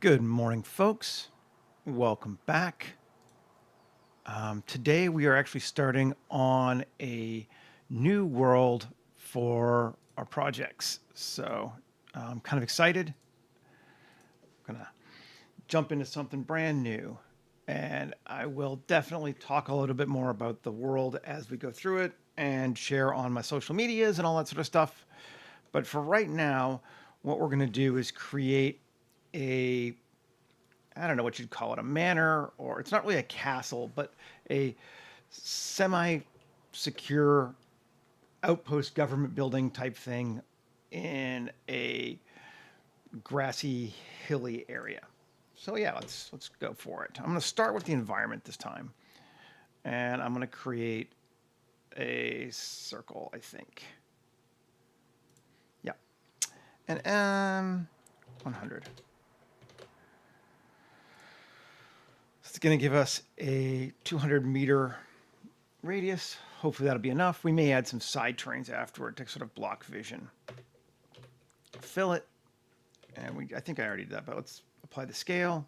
Good morning, folks. Welcome back. Today we are actually starting on a new world for our projects. So I'm kind of excited. I'm going to jump into something brand new. And I will definitely talk a little bit more about the world as we go through it and share on my social medias and all that sort of stuff. But for right now, what we're going to do is create a I don't know what you'd call it, a manor, or it's not really a castle, but a semi secure outpost government building type thing in a grassy, hilly area. So yeah, let's go for it. I'm going to start with the environment this time, and I'm going to create a circle, I think. Yeah, and 100. It's going to give us a 200-meter radius. Hopefully that'll be enough. We may add some side trains afterward to sort of block vision. Fill it, and I think I already did that, but let's apply the scale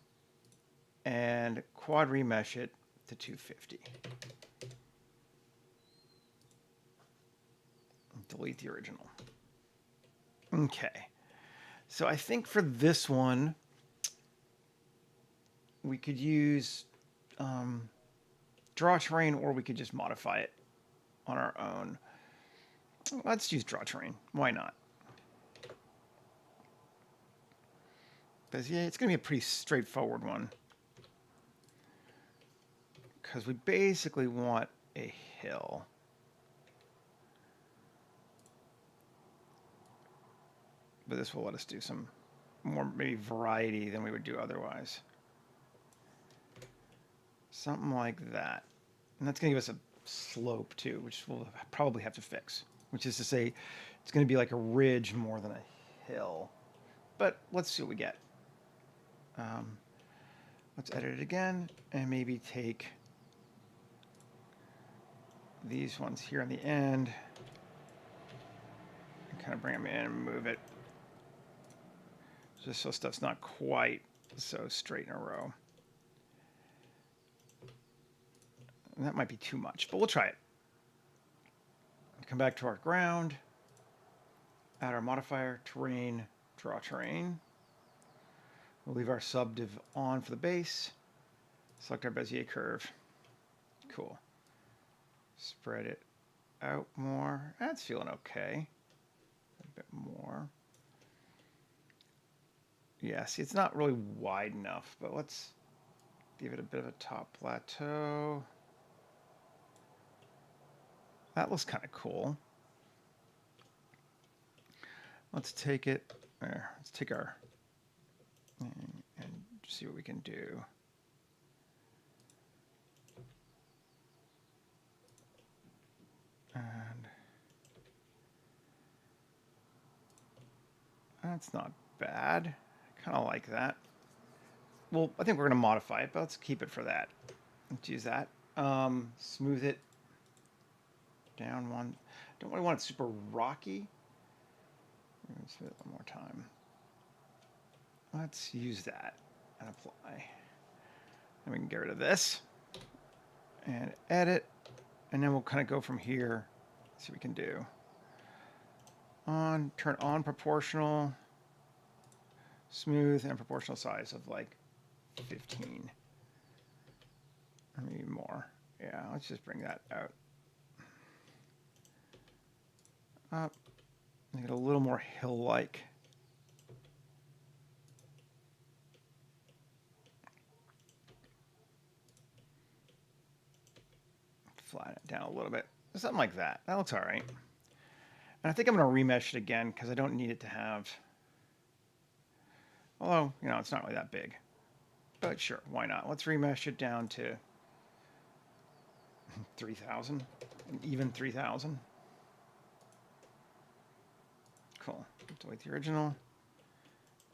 and quad remesh it to 250. Delete the original. Okay, so I think for this one, we could use draw terrain, or we could just modify it on our own. Let's use draw terrain. Why not? Because yeah, it's going to be a pretty straightforward one. Because we basically want a hill. But this will let us do some more maybe variety than we would do otherwise. Something like that. And that's going to give us a slope too, which we'll probably have to fix. Which is to say, it's going to be like a ridge more than a hill. But let's see what we get. Let's edit it again and maybe take these ones here on the end and kind of bring them in and move it just so stuff's not quite so straight in a row. And that might be too much, but we'll try it. Come back to our ground, add our modifier, terrain, draw terrain. We'll leave our subdiv on for the base. Select our Bezier curve. Cool. Spread it out more. That's feeling okay. A bit more. Yeah, see, it's not really wide enough, but let's give it a bit of a top plateau. That looks kind of cool. Let's take it there. Let's take our and see what we can do. And that's not bad. Kind of like that. Well, I think we're going to modify it, but let's keep it for that. Let's use that. Smooth it down one. Don't really want it super rocky. Let's do it one more time. Let's use that and apply. And we can get rid of this and edit. And then we'll kind of go from here. See what we can do. Turn on proportional, smooth, and proportional size of like 15. Or maybe more. Yeah, let's just bring that out. Up. Make it a little more hill-like. Flatten it down a little bit. Something like that. That looks all right. And I think I'm going to remesh it again because I don't need it to have... Although, you know, it's not really that big. But sure, why not? Let's remesh it down to 3,000. Even 3,000. Cool. Delete the original.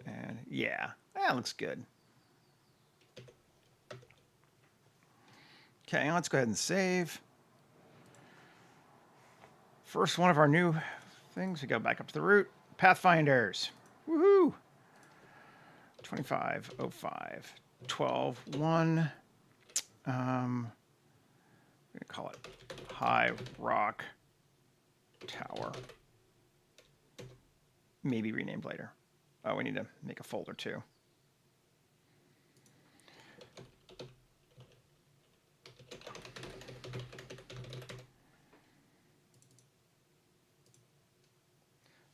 And yeah, that looks good. Okay, let's go ahead and save. First one of our new things. We go back up to the root. Pathfinders. Woohoo! 2505 12 1. I'm going to call it High Rock Tower. Maybe renamed later. Oh, we need to make a folder too.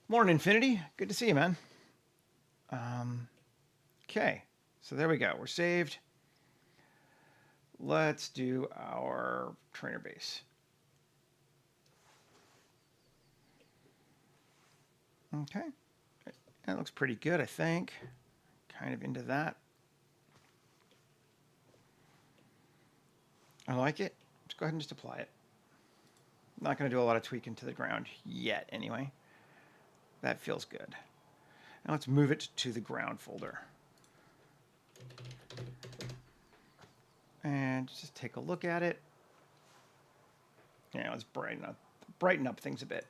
Morning, Infinity. Good to see you, man. Okay, so there we go. We're saved. Let's do our trainer base. Okay, that looks pretty good, I think. Kind of into that. I like it. Let's go ahead and just apply it. Not going to do a lot of tweaking to the ground yet, anyway. That feels good. Now let's move it to the ground folder. And just take a look at it. Yeah, let's brighten up things a bit.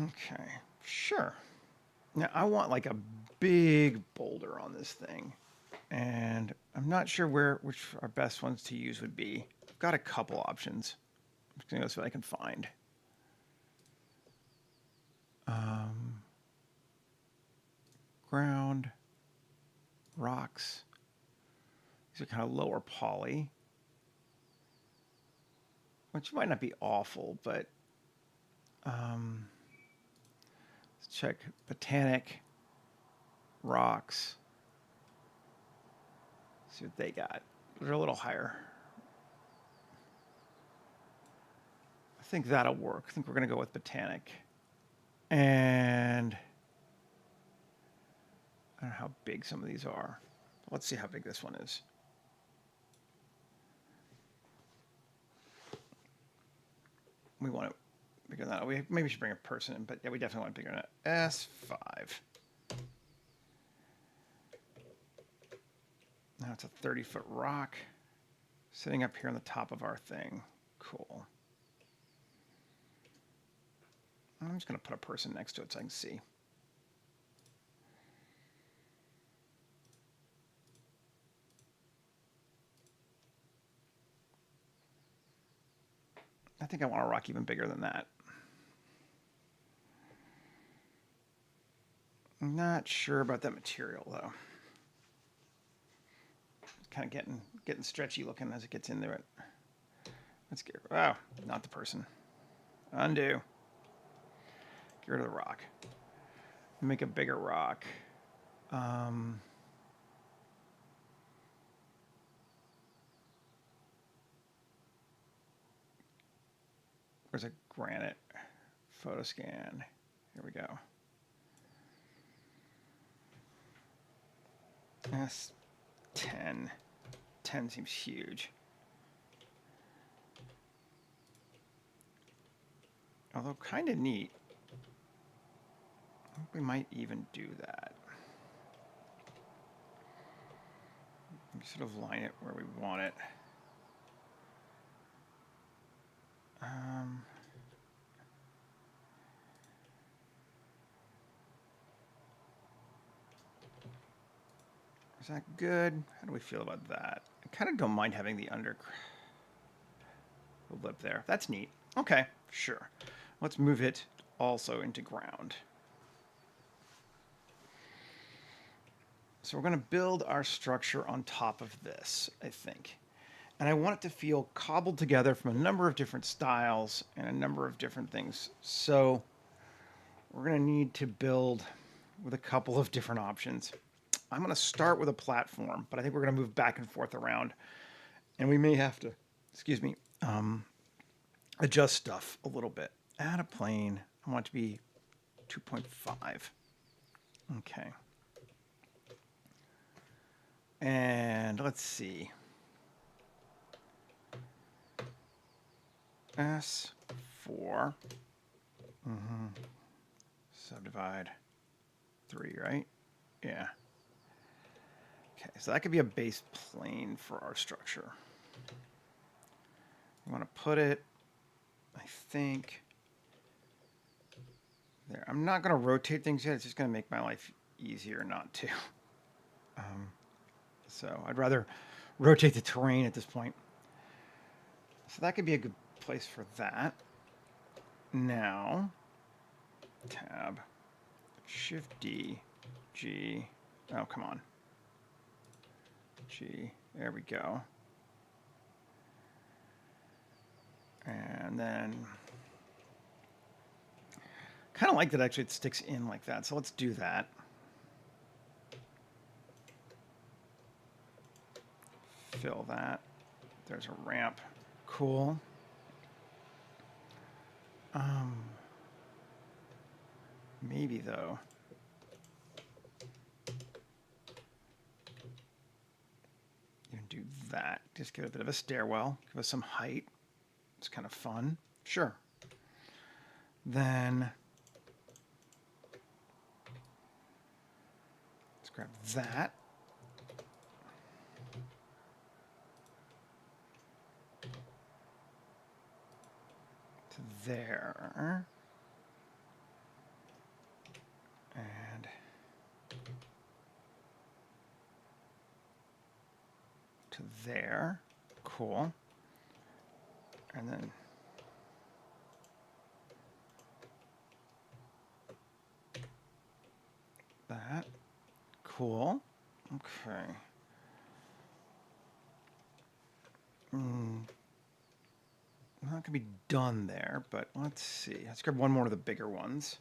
Okay, sure. Now I want like a big boulder on this thing. And I'm not sure which our best ones to use would be. I've got a couple options. I'm just going to go see what I can find. Ground, rocks. These are kind of lower poly, which might not be awful, but let's check botanic, rocks. See what they got. They're a little higher. I think that'll work. I think we're going to go with botanic. And I don't know how big some of these are. Let's see how big this one is. We want it bigger than that. We maybe should bring a person in, but yeah, we definitely want it bigger than that. S5. Now it's a 30-foot rock sitting up here on the top of our thing. Cool. I'm just going to put a person next to it so I can see. I think I want a rock even bigger than that. I'm not sure about that material, though. It's kind of getting stretchy looking as it gets into it. Let's get, oh, not the person. Undo. Get rid of the rock. Make a bigger rock. Where's a granite photo scan? Here we go. That's 10. 10 seems huge. Although kind of neat. I think we might even do that. Sort of line it where we want it. Is that good? How do we feel about that? I kind of don't mind having the lip there. That's neat. Okay, sure. Let's move it also into ground. So we're going to build our structure on top of this, I think. And I want it to feel cobbled together from a number of different styles and a number of different things. So we're going to need to build with a couple of different options. I'm going to start with a platform, but I think we're going to move back and forth around. And we may have to, adjust stuff a little bit. Add a plane. I want it to be 2.5. Okay. And let's see. S4. Subdivide 3, right? Yeah. Okay, so that could be a base plane for our structure. You want to put it, I think, there. I'm not going to rotate things yet. It's just going to make my life easier not to. So I'd rather rotate the terrain at this point. So that could be a good place for that. Now, tab, Shift D, G. Oh, come on. G. There we go. And then, kind of like that actually it sticks in like that. So let's do that. Fill that. There's a ramp. Cool. Maybe though. You can do that. Just give it a bit of a stairwell. Give us some height. It's kind of fun. Sure. Then let's grab that. To there. And to there. Cool. And then that. Cool. Okay. Not going to be done there, but let's see. Let's grab one more of the bigger ones.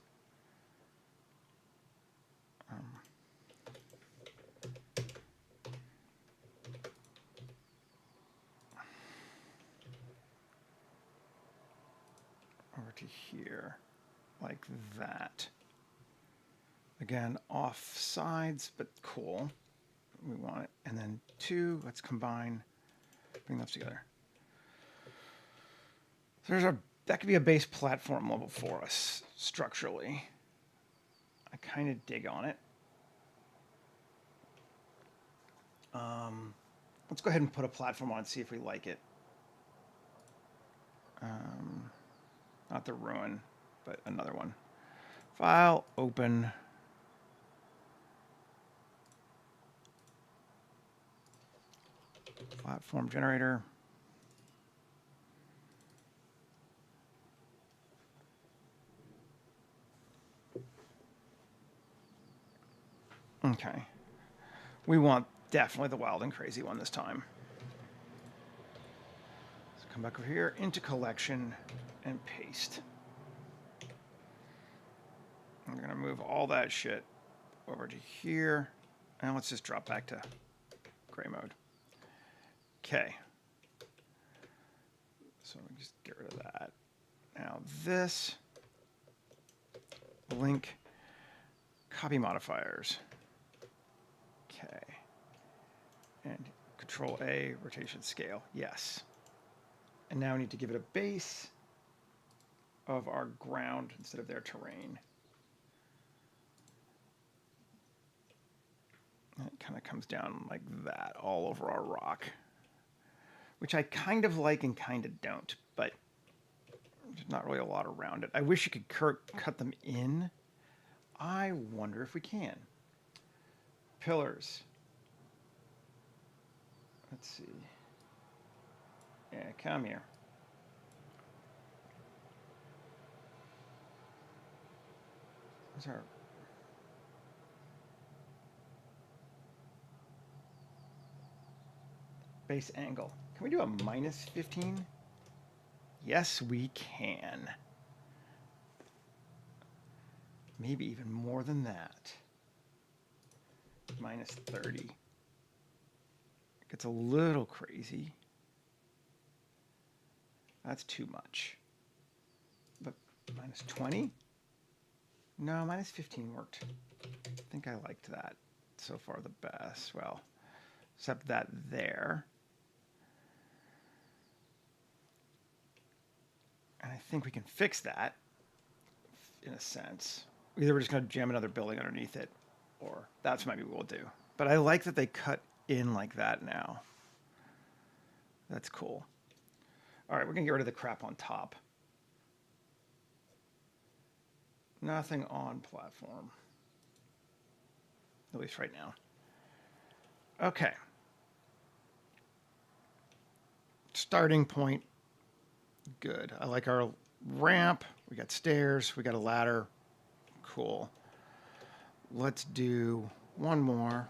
Over to here, like that. Again, off sides, but cool. We want it. And then two, let's combine, bring those together. So that could be a base platform level for us, structurally. I kind of dig on it. Let's go ahead and put a platform on and see if we like it. Not the ruin, but another one. File, open. Platform generator. Okay. We want definitely the wild and crazy one this time. So come back over here into collection and paste. I'm going to move all that shit over to here. And let's just drop back to gray mode. Okay. So we just get rid of that. Now this, link, copy modifiers. Okay. And Control A, rotation scale. Yes. And now we need to give it a base of our ground instead of their terrain. And it kind of comes down like that all over our rock, which I kind of like and kind of don't, but there's not really a lot around it. I wish you could cut them in. I wonder if we can. Pillars. Let's see. Yeah, come here. Where's our... base angle? Can we do a minus 15? Yes, we can. Maybe even more than that. Minus 30. It gets a little crazy. That's too much. But minus 20? No, minus 15 worked. I think I liked that so far the best. Well, except that there. And I think we can fix that in a sense. Either we're just going to jam another building underneath it, or that's maybe what we'll do. But I like that they cut in like that now. That's cool. All right, we're going to get rid of the crap on top. Nothing on platform. At least right now. Okay. Starting point. Good. I like our ramp. We got stairs. We got a ladder. Cool. Let's do one more.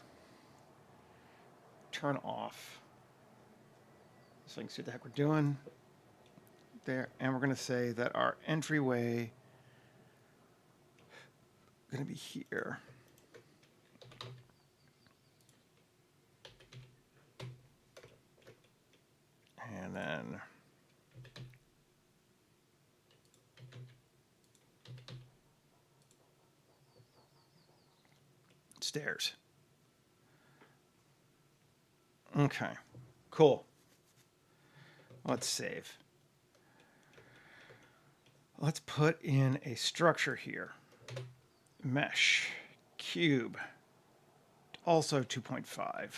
Turn off. So you can see what the heck we're doing there. And we're going to say that our entryway is going to be here. And then stairs. Okay, cool. Let's save. Let's put in a structure here. Mesh, cube, also 2.5.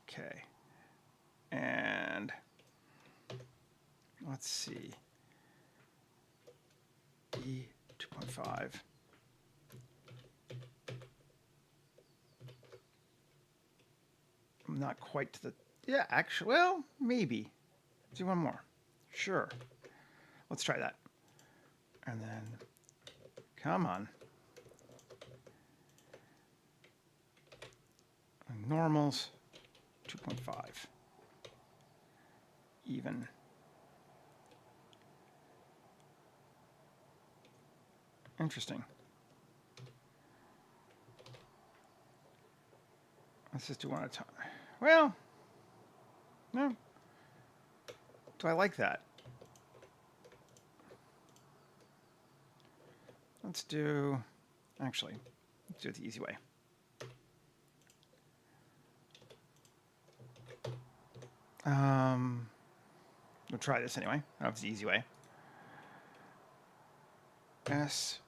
Okay. And let's see. E 2.5. Not quite to the, yeah, actually, well, maybe. Let's do one more. Sure. Let's try that. And then, come on. Normals, 2.5. Even. Interesting. Let's just do one at a time. Well, no. Do I like that? Let's do, actually, let's do it the easy way. We'll try this anyway. I don't know if it's the easy way. S,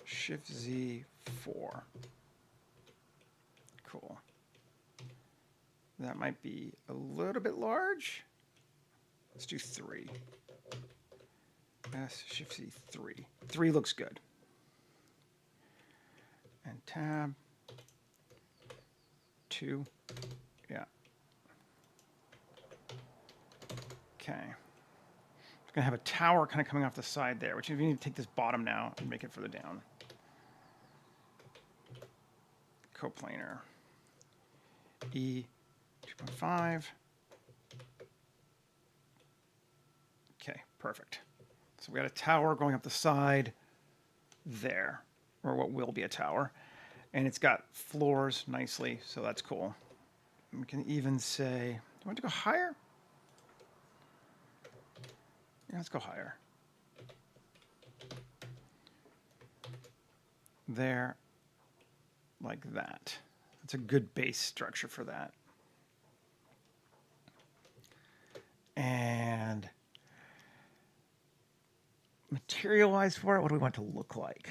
Shift Z, 4. Cool. That might be a little bit large. Let's do 3. S, Shift Z, 3. 3 looks good. And tab 2. Yeah. Okay. It's going to have a tower kind of coming off the side there, which means we need to take this bottom now and make it further down. Coplanar. E 2.5. Okay, perfect. So we got a tower going up the side there, or what will be a tower. And it's got floors nicely, so that's cool. We can even say, do you want to go higher? Yeah, let's go higher. There, like that. That's a good base structure for that. And material-wise for it, what do we want it to look like?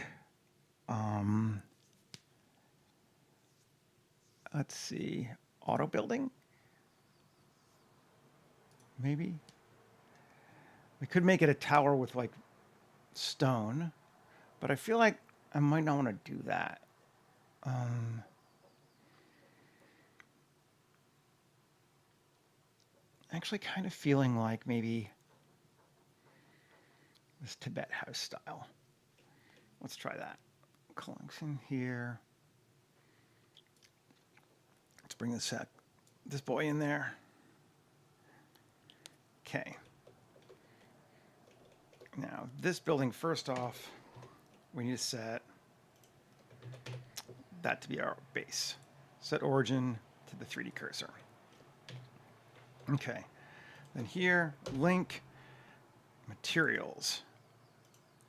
Let's see, auto building? Maybe? We could make it a tower with like stone, but I feel like I might not want to do that. Actually kind of feeling like maybe this Tibet house style. Let's try that. Collection here. Let's bring this boy in there. Okay. Now, this building, first off, we need to set that to be our base. Set origin to the 3D cursor. Okay. Then here, link materials.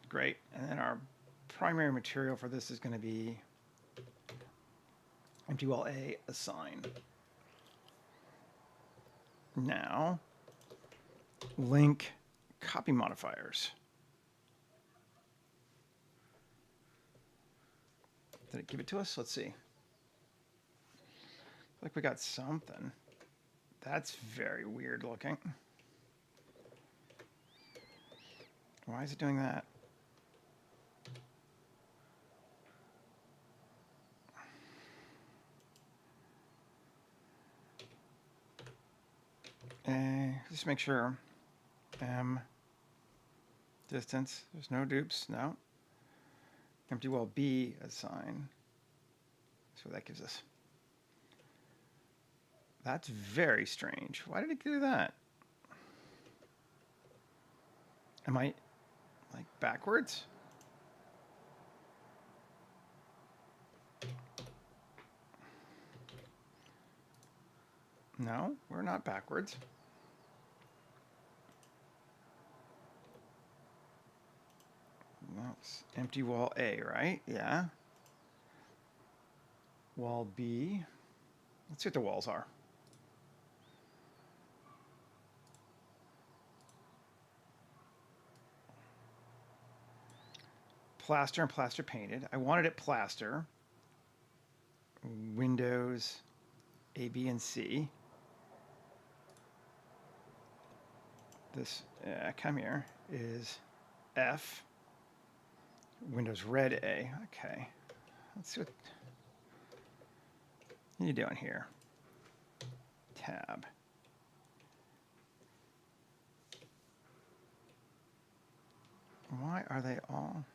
Great. And then our primary material for this is going to be MTLA assign. Now, link copy modifiers. Did it give it to us? Let's see. Like we got something. That's very weird looking. Why is it doing that? Just make sure. M distance. There's no dupes. No. Empty wall B assign. So that gives us. That's very strange. Why did it do that? Am I like backwards? No, we're not backwards. That's empty wall A, right? Yeah. Wall B. Let's see what the walls are. Plaster and plaster painted. I wanted it plaster. Windows A, B, and C. This, come here, is F. Windows red A. Okay. Let's see what you doing here. Tab. Why are they all?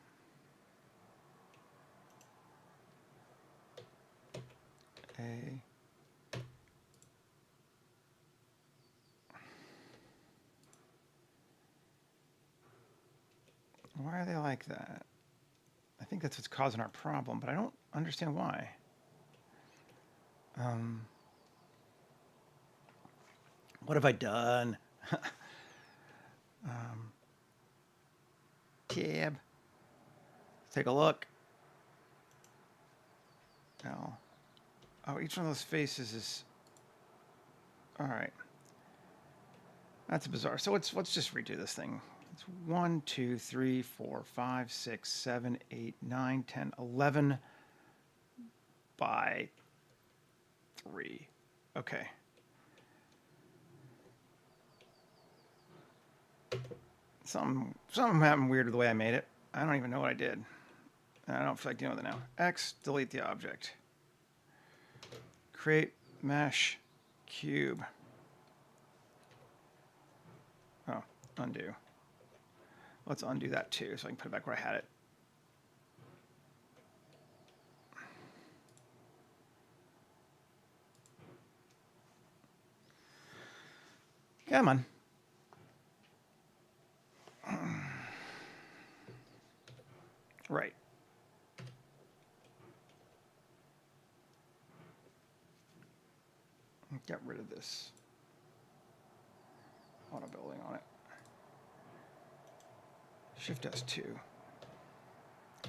A. Why are they like that? I think that's what's causing our problem, but I don't understand why. What have I done? Tab. Take a look. Now, oh, each one of those faces is. All right. That's bizarre. So let's just redo this thing. It's 1, 2, 3, 4, 5, 6, 7, 8, 9, 10, 11 by 3. Okay. Something happened weird with the way I made it. I don't even know what I did. I don't feel like dealing with it now. X, delete the object. Create mesh cube. Oh, undo. Let's undo that too, so I can put it back where I had it. Come on. Right. Get rid of this auto building on it. Shift S2.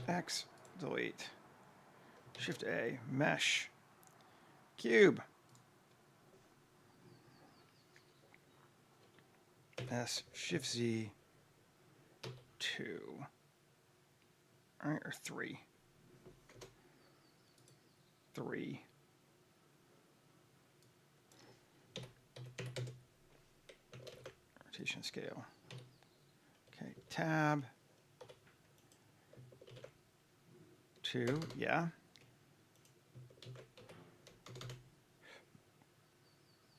X, delete. Shift A, mesh. Cube. S, Shift Z, 2. All right, or 3. 3. Rotation scale. Okay, tab. 2, yeah.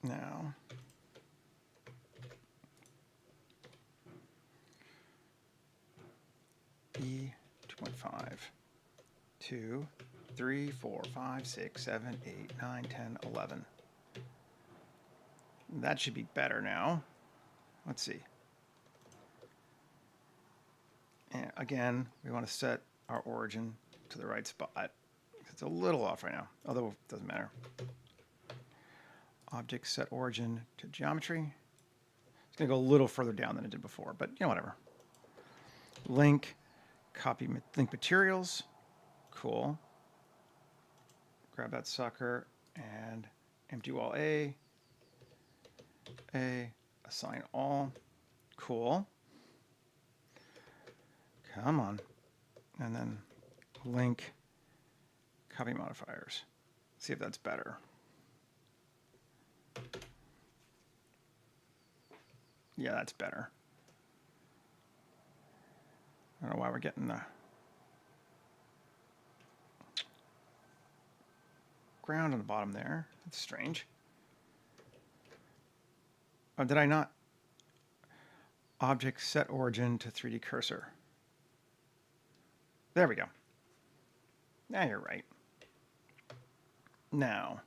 Now. E 2.5. 2, 3, 4, 5, 6, 7, 8, 9, 10, 11. That should be better now. Let's see. And again, we want to set our origin to the right spot. It's a little off right now, although it doesn't matter. Object set origin to geometry. It's going to go a little further down than it did before, but you know, whatever. Link, copy link materials. Cool. Grab that sucker and empty wall A, assign all. Cool. Come on. And then link, copy modifiers. See if that's better. Yeah, that's better. I don't know why we're getting the ground on the bottom there. That's strange. Oh, did I not? Object set origin to 3D cursor. There we go. Now you're right. Now,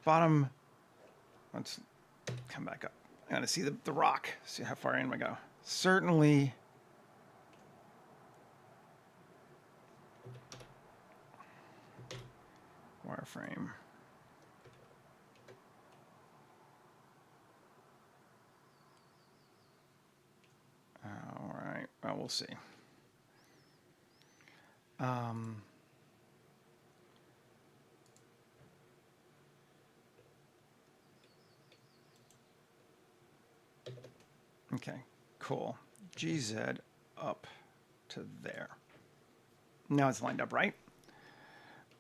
bottom, let's come back up. I gotta see the rock, see how far in I go. Certainly, wireframe. All right, well, we'll see. Okay, cool. GZ up to there. Now it's lined up, right?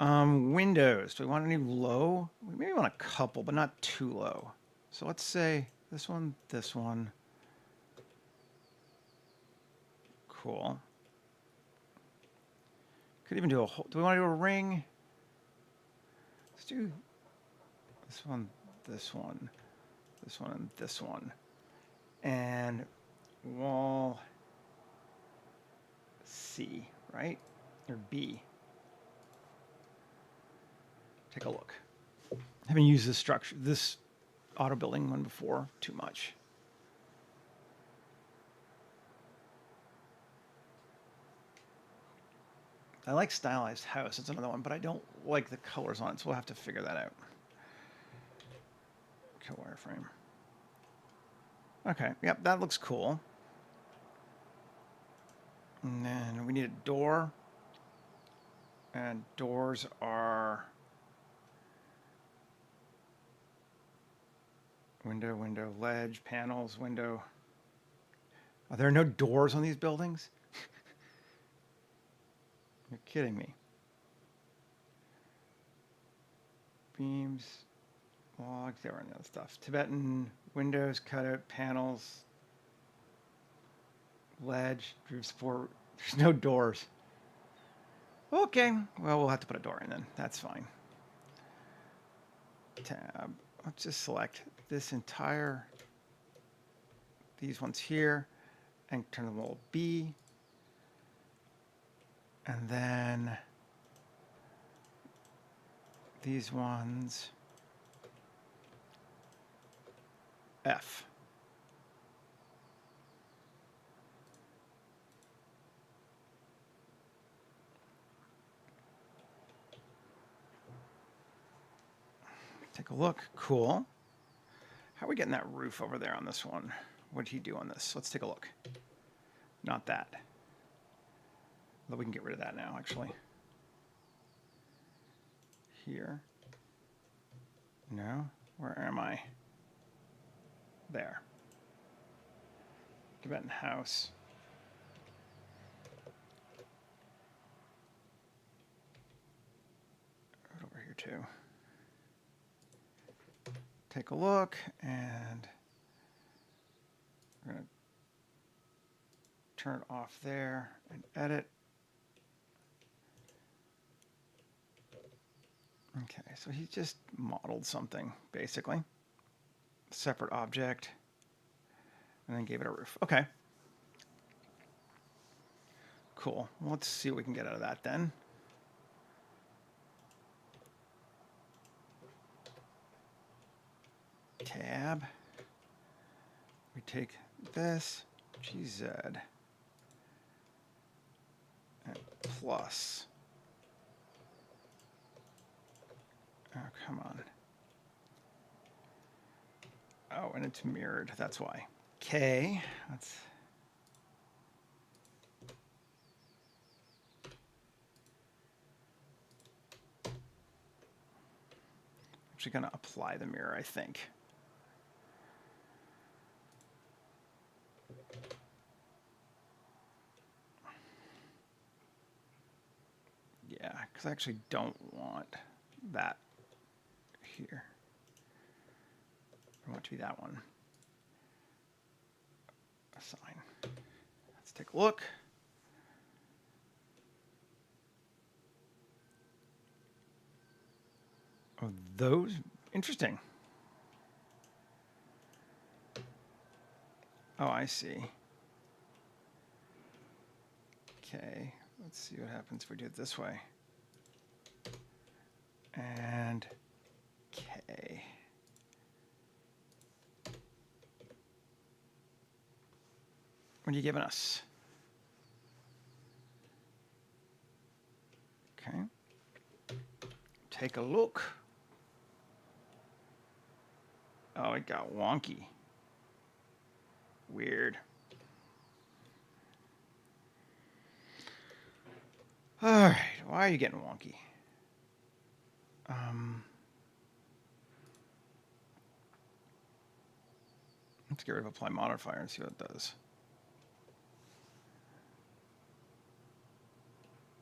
Windows. Do we want any low? We maybe want a couple, but not too low. So let's say this one, this one. Cool. Could even do a whole. Do we want to do a ring? Let's do this one, this one, this one, and this one. And wall C, right? Or B. Take a look. I haven't used this structure, this auto building one before too much. I like stylized house. It's another one, but I don't like the colors on it, so we'll have to figure that out. Okay, wireframe. Okay, yep, that looks cool. And then we need a door. And doors are window, window, ledge, panels, window. Are there no doors on these buildings? You're kidding me. Beams, logs, there were no stuff. Tibetan, windows, cutout, panels, ledge, roof support. There's no doors. Okay, well, we'll have to put a door in then. That's fine. Tab. Let's just select this entire, these ones here, and turn them all B. And then these ones F. Take a look. Cool. How are we getting that roof over there on this one? What did he do on this? Let's take a look. Not that. Although we can get rid of that now, actually. Here. No. Where am I? There. Tibetan house. Right over here too. Take a look, and we're going to turn it off there and edit. Okay, so he just modeled something, basically. Separate object, and then gave it a roof. Okay. Cool. Well, let's see what we can get out of that then. Tab. We take this, GZ, and plus. Oh, come on. Oh, and it's mirrored, that's why. K, let's. Actually gonna apply the mirror, I think. Yeah, because I actually don't want that here. I want it to be that one. Assign. Let's take a look. Oh, those, interesting. Oh, I see. Okay, let's see what happens if we do it this way. And okay. What are you giving us? Okay. Take a look. Oh, it got wonky. Weird. All right, why are you getting wonky? Let's get rid of apply modifier and see what it does.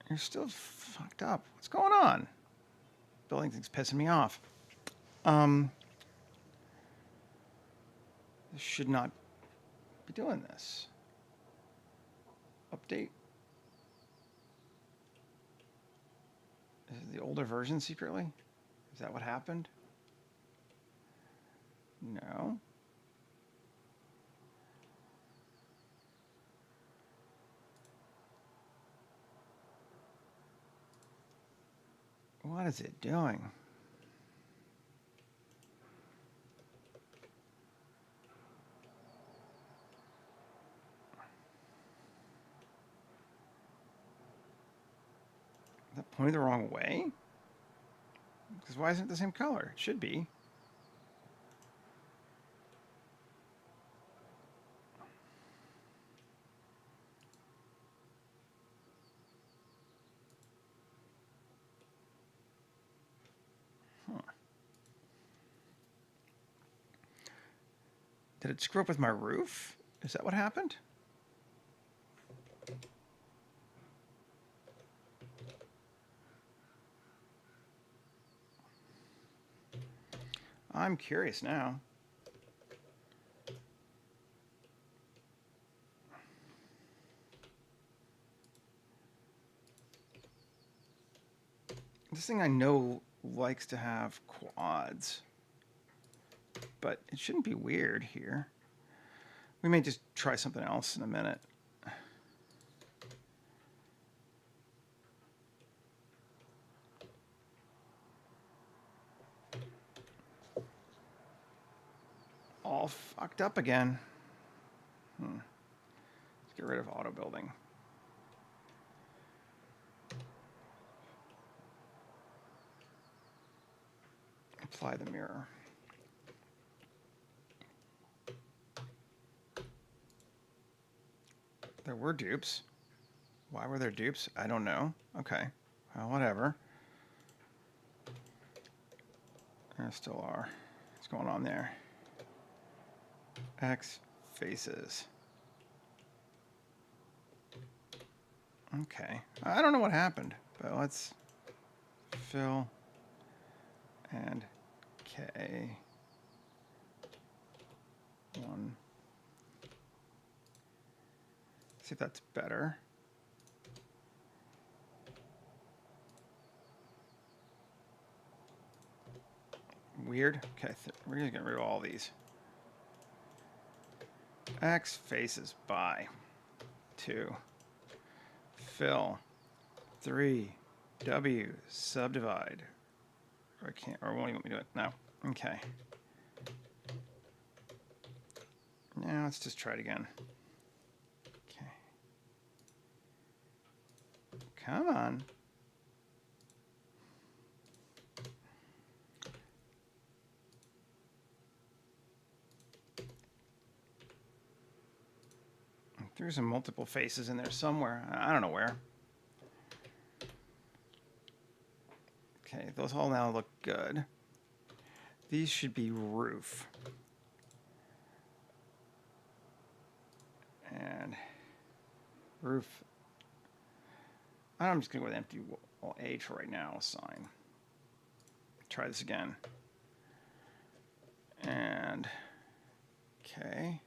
You're still fucked up. What's going on? Building thing's pissing me off. This should not be doing this. Update. Is it the older version secretly? Is that what happened? No. What is it doing? Is that pointing the wrong way? Because why isn't it the same color? It should be. Huh. Did it screw up with my roof? Is that what happened? I'm curious now. This thing I know likes to have quads, but it shouldn't be weird here. We may just try something else in a minute. All fucked up again. Let's get rid of auto building. Apply the mirror. There were dupes. Why were there dupes? I don't know. Okay. Well, whatever. There still are. What's going on there? X faces. Okay. I don't know what happened, but let's fill and K. 1. See if that's better. Weird. Okay, we're gonna get rid of all these. X faces by 2. Fill 3. W subdivide. Or I can't, or won't you want me to do it? No. Okay. Now let's just try it again. Okay. Come on. There's some multiple faces in there somewhere. I don't know where. Okay, those all now look good. These should be roof. And roof. I'm just going to go with empty H right now, sign. Try this again. And, okay.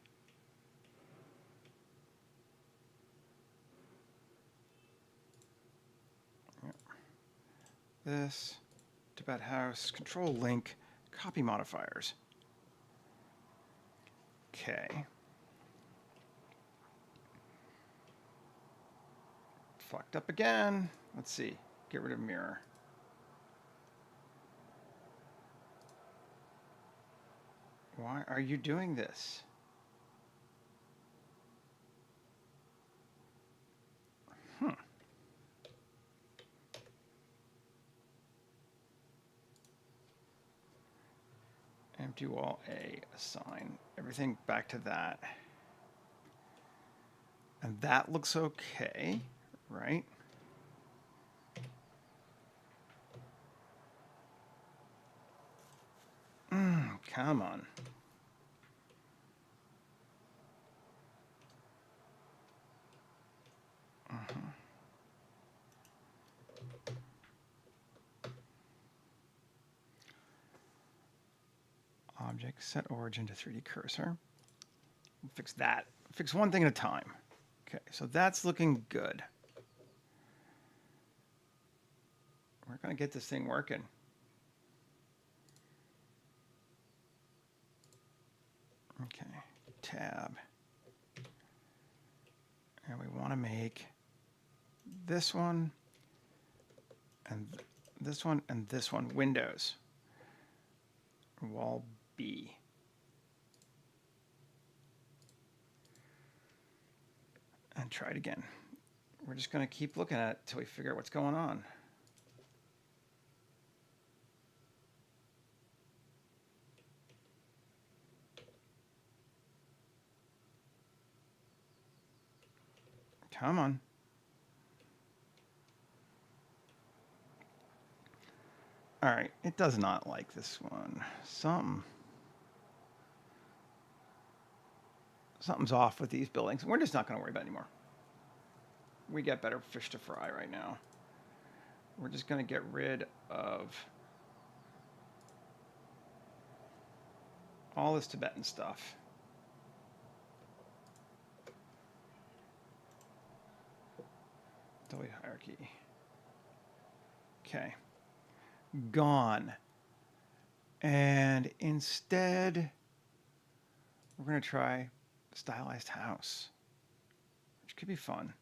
This, Tibet House, control link, copy modifiers. Okay. Fucked up again. Let's see. Get rid of mirror. Why are you doing this? Empty wall A, assign. Everything back to that. And that looks okay, right? Come on. Object, set origin to 3D cursor. We'll fix that. Fix one thing at a time. Okay, so that's looking good. We're going to get this thing working. Okay, tab. And we want to make this one and this one and this one windows. Wall B. And try it again. We're just going to keep looking at it until we figure out what's going on. Come on. All right, it does not like this one. Something's off with these buildings. We're just not going to worry about it anymore. We got better fish to fry right now. We're just going to get rid of all this Tibetan stuff. Delete hierarchy. Okay. Gone. And instead, we're going to try stylized house, which could be fun.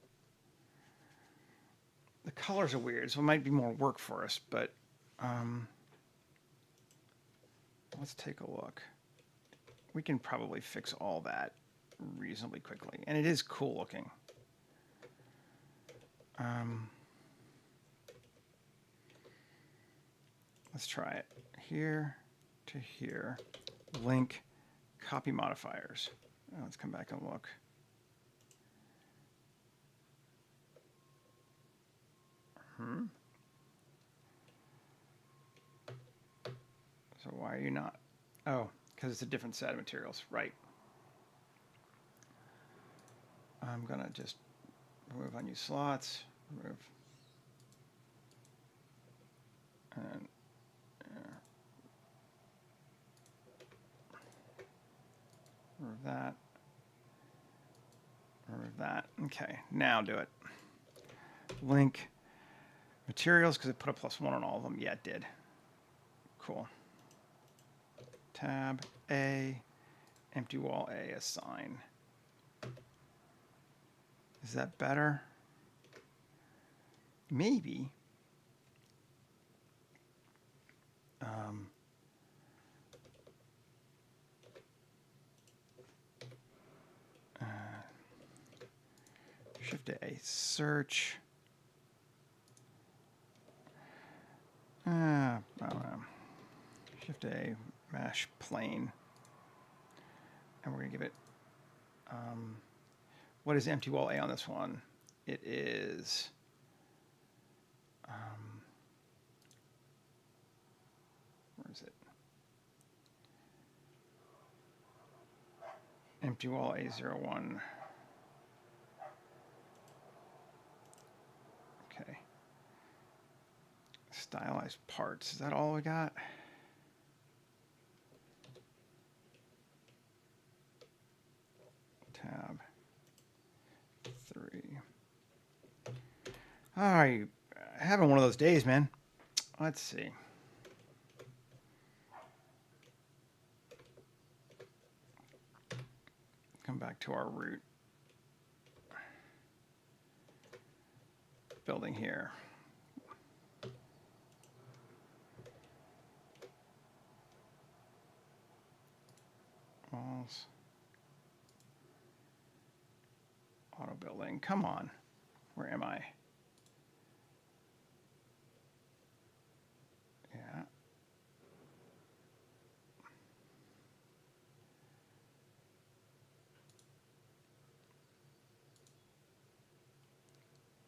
The colors are weird, so it might be more work for us, but let's take a look. We can probably fix all that reasonably quickly, and it is cool looking. Let's try it. Here to here. Link, copy modifiers. Let's come back and look. So why are you not? Oh, because it's a different set of materials. Right. I'm going to just remove unused slots. Remove. And remove that. Remove that. Okay, now do it. Link materials, because it put a +1 on all of them. Yeah, it did. Cool. Tab A, empty wall A, assign. Is that better? Maybe. Shift A, search. I don't know. Shift A, mesh, plane. And we're going to give it, what is empty wall A on this one? It is, where is it? Empty wall A01. Okay. Stylized parts. Is that all we got? Tab 3. All right, having one of those days, man. Let's see. Come back to our root. building here. Walls. Auto building. Come on. Where am I? Yeah.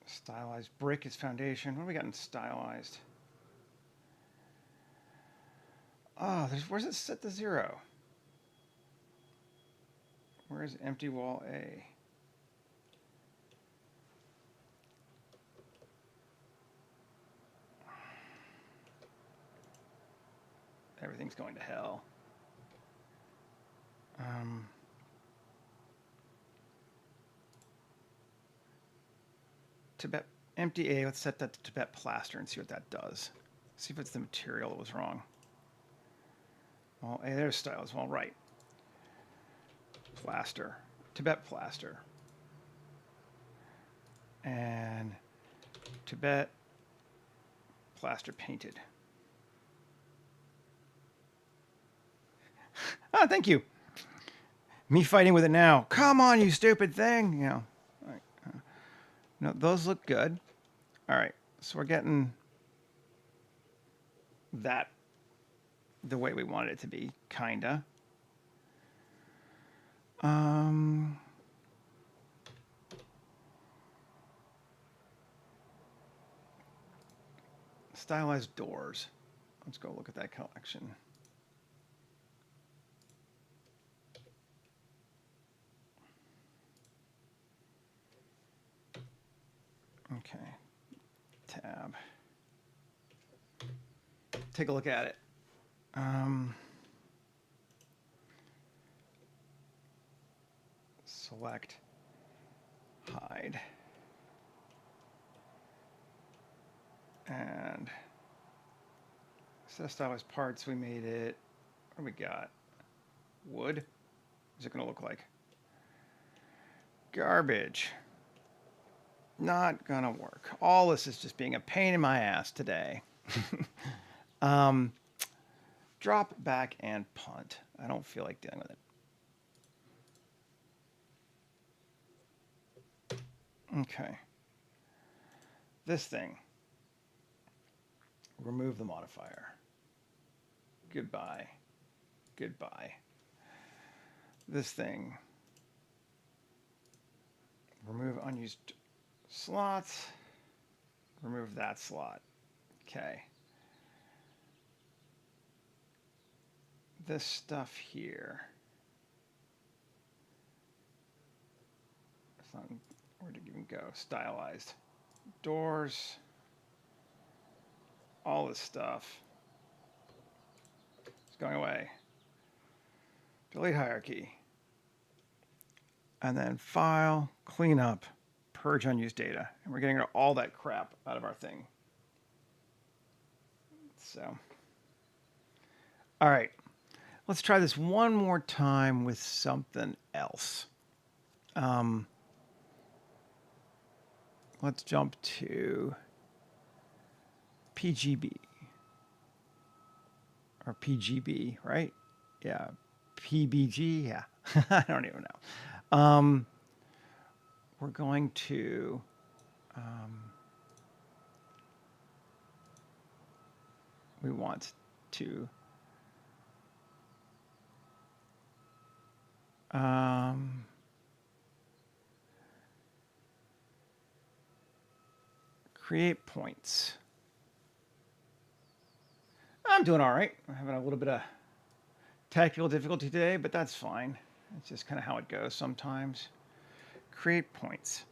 Stylized brick is foundation. What do we got in stylized? Oh, where's it set to 0? Where's empty wall A? Everything's going to hell. Tibet empty A. Let's set that to Tibet plaster and see what that does. See if it's the material that was wrong. Well, A, there's style as well, right? Plaster, Tibet plaster, and Tibet plaster painted. Ah, thank you. Me fighting with it now. Come on, you stupid thing. You know. All right. No, those look good. All right. So we're getting that the way we wanted it to be, kinda. Stylized doors. Let's go look at that collection. Okay. Tab. Take a look at it. Select. Hide. And set of stylized parts, we made it, what do we got? Wood? What's it going to look like? Garbage. Not going to work. All this is just being a pain in my ass today. Drop back and punt. I don't feel like dealing with it. Okay. This thing. Remove the modifier. Goodbye. Goodbye. This thing. Remove unused slots. Remove that slot. Okay. This stuff here. It's not, where did it even go? Stylized. Doors. All this stuff. It's going away. Delete hierarchy. And then file, clean up, purge unused data. And we're getting all that crap out of our thing. So, all right. Let's try this one more time with something else. Let's jump to PGB. Or PGB, right? Yeah. PBG, yeah. I don't even know. We're going to we want to create points. I'm doing all right. I'm having a little bit of technical difficulty today, but that's fine. It's just kind of how it goes sometimes. Create points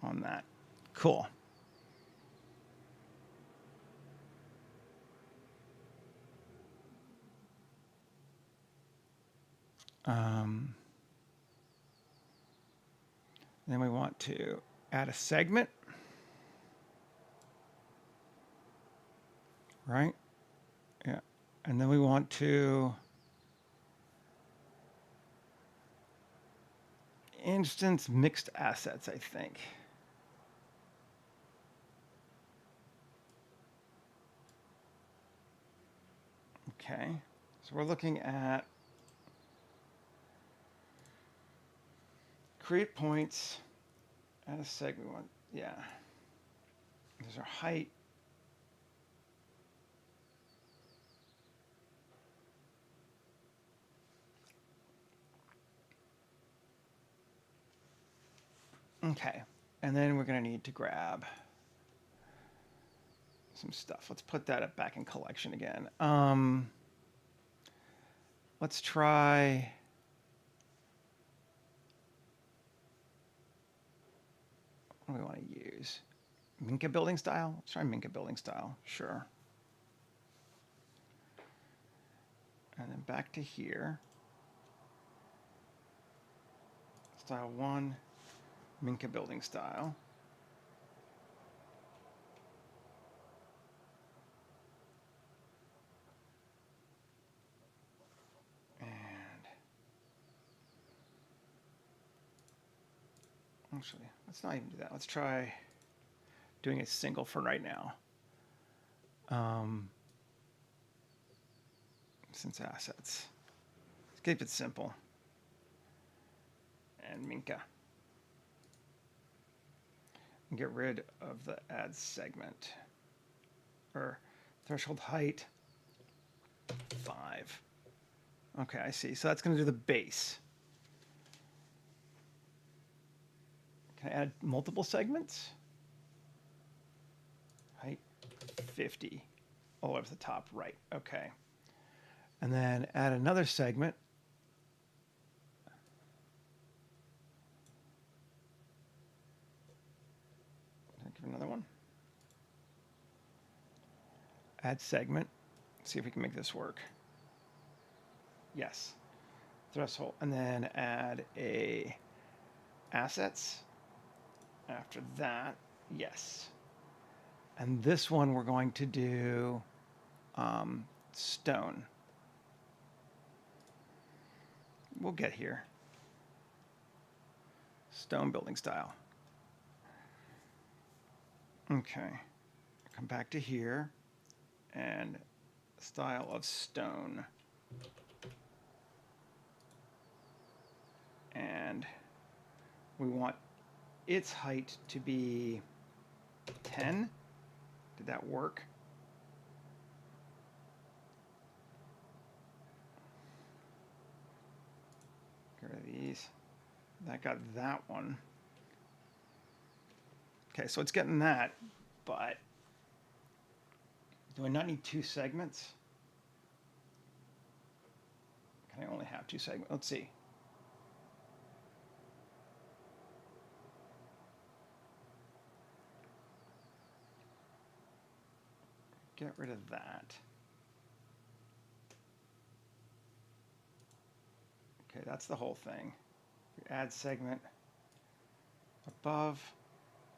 on that. Cool. Then we want to add a segment. Right? Yeah. And then we want to instance mixed assets, I think. Okay, so we're looking at create points at a segment. Yeah, there's our height. Okay, and then we're going to need to grab some stuff. Let's put that back in collection again. Let's try. What do we want to use? Minka building style? Let's try Minka building style. Sure. And then back to here. Style 1, Minka building style. And actually, let's not even do that. Let's try doing a single for right now. Since assets. Let's keep it simple. And Minka. And get rid of the add segment. Or threshold height 5. Okay, I see. So that's going to do the base. Can I add multiple segments? Height 50. All over the top right. Okay. And then add another segment. Give another one. Add segment. See if we can make this work. Yes. Threshold. And then add a assets. After that, yes. And this one we're going to do stone. We'll get here. Stone building style. Okay. Come back to here and style of stone. And we want its height to be 10. Did that work? Get rid of these. That got that one. Okay, so it's getting that, but do I not need 2 segments? Can I only have 2 segments? Let's see. Get rid of that. Okay, that's the whole thing. Add segment above.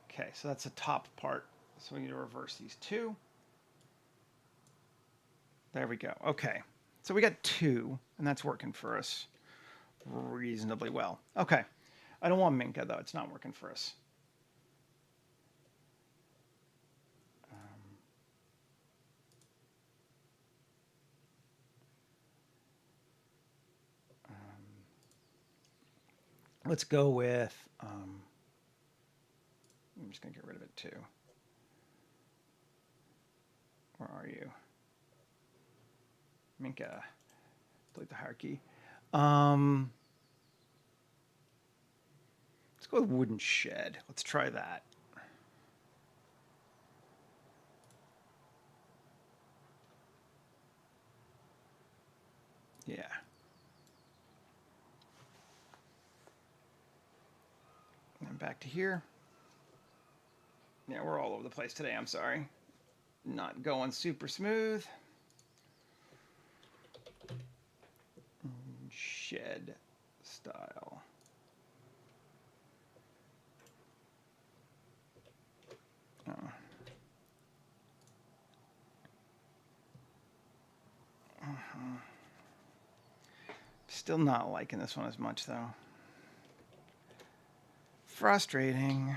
Okay, so that's the top part. So we need to reverse these 2. There we go. Okay, so we got 2, and that's working for us reasonably well. Okay, I don't want Minka, though. It's not working for us. Let's go with, I'm just going to get rid of it too. Where are you? Minka. Delete the hierarchy. Let's go with wooden shed. Let's try that. Yeah. And back to here. Yeah, we're all over the place today. I'm sorry. Not going super smooth. Shed style. Oh. Still not liking this one as much, though. Frustrating.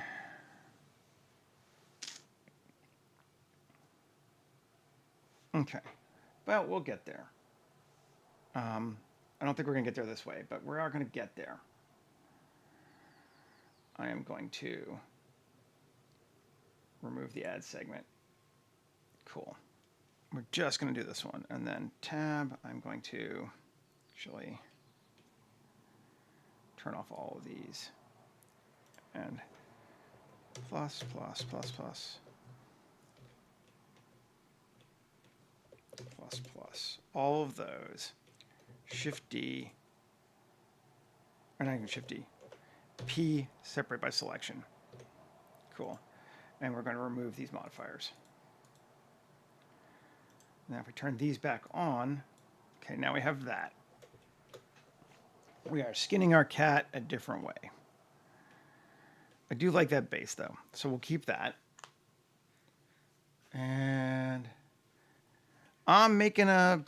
Okay. Well, we'll get there. I don't think we're going to get there this way, but we are going to get there. I am going to remove the add segment. Cool. We're just going to do this one. And then tab, I'm going to actually turn off all of these. And plus, plus, plus, plus. Plus, plus. All of those. Shift D. Or not even Shift D. P, separate by selection. Cool. And we're going to remove these modifiers. Now if we turn these back on, okay, now we have that. We are skinning our cat a different way. I do like that base though, so we'll keep that. And I'm making a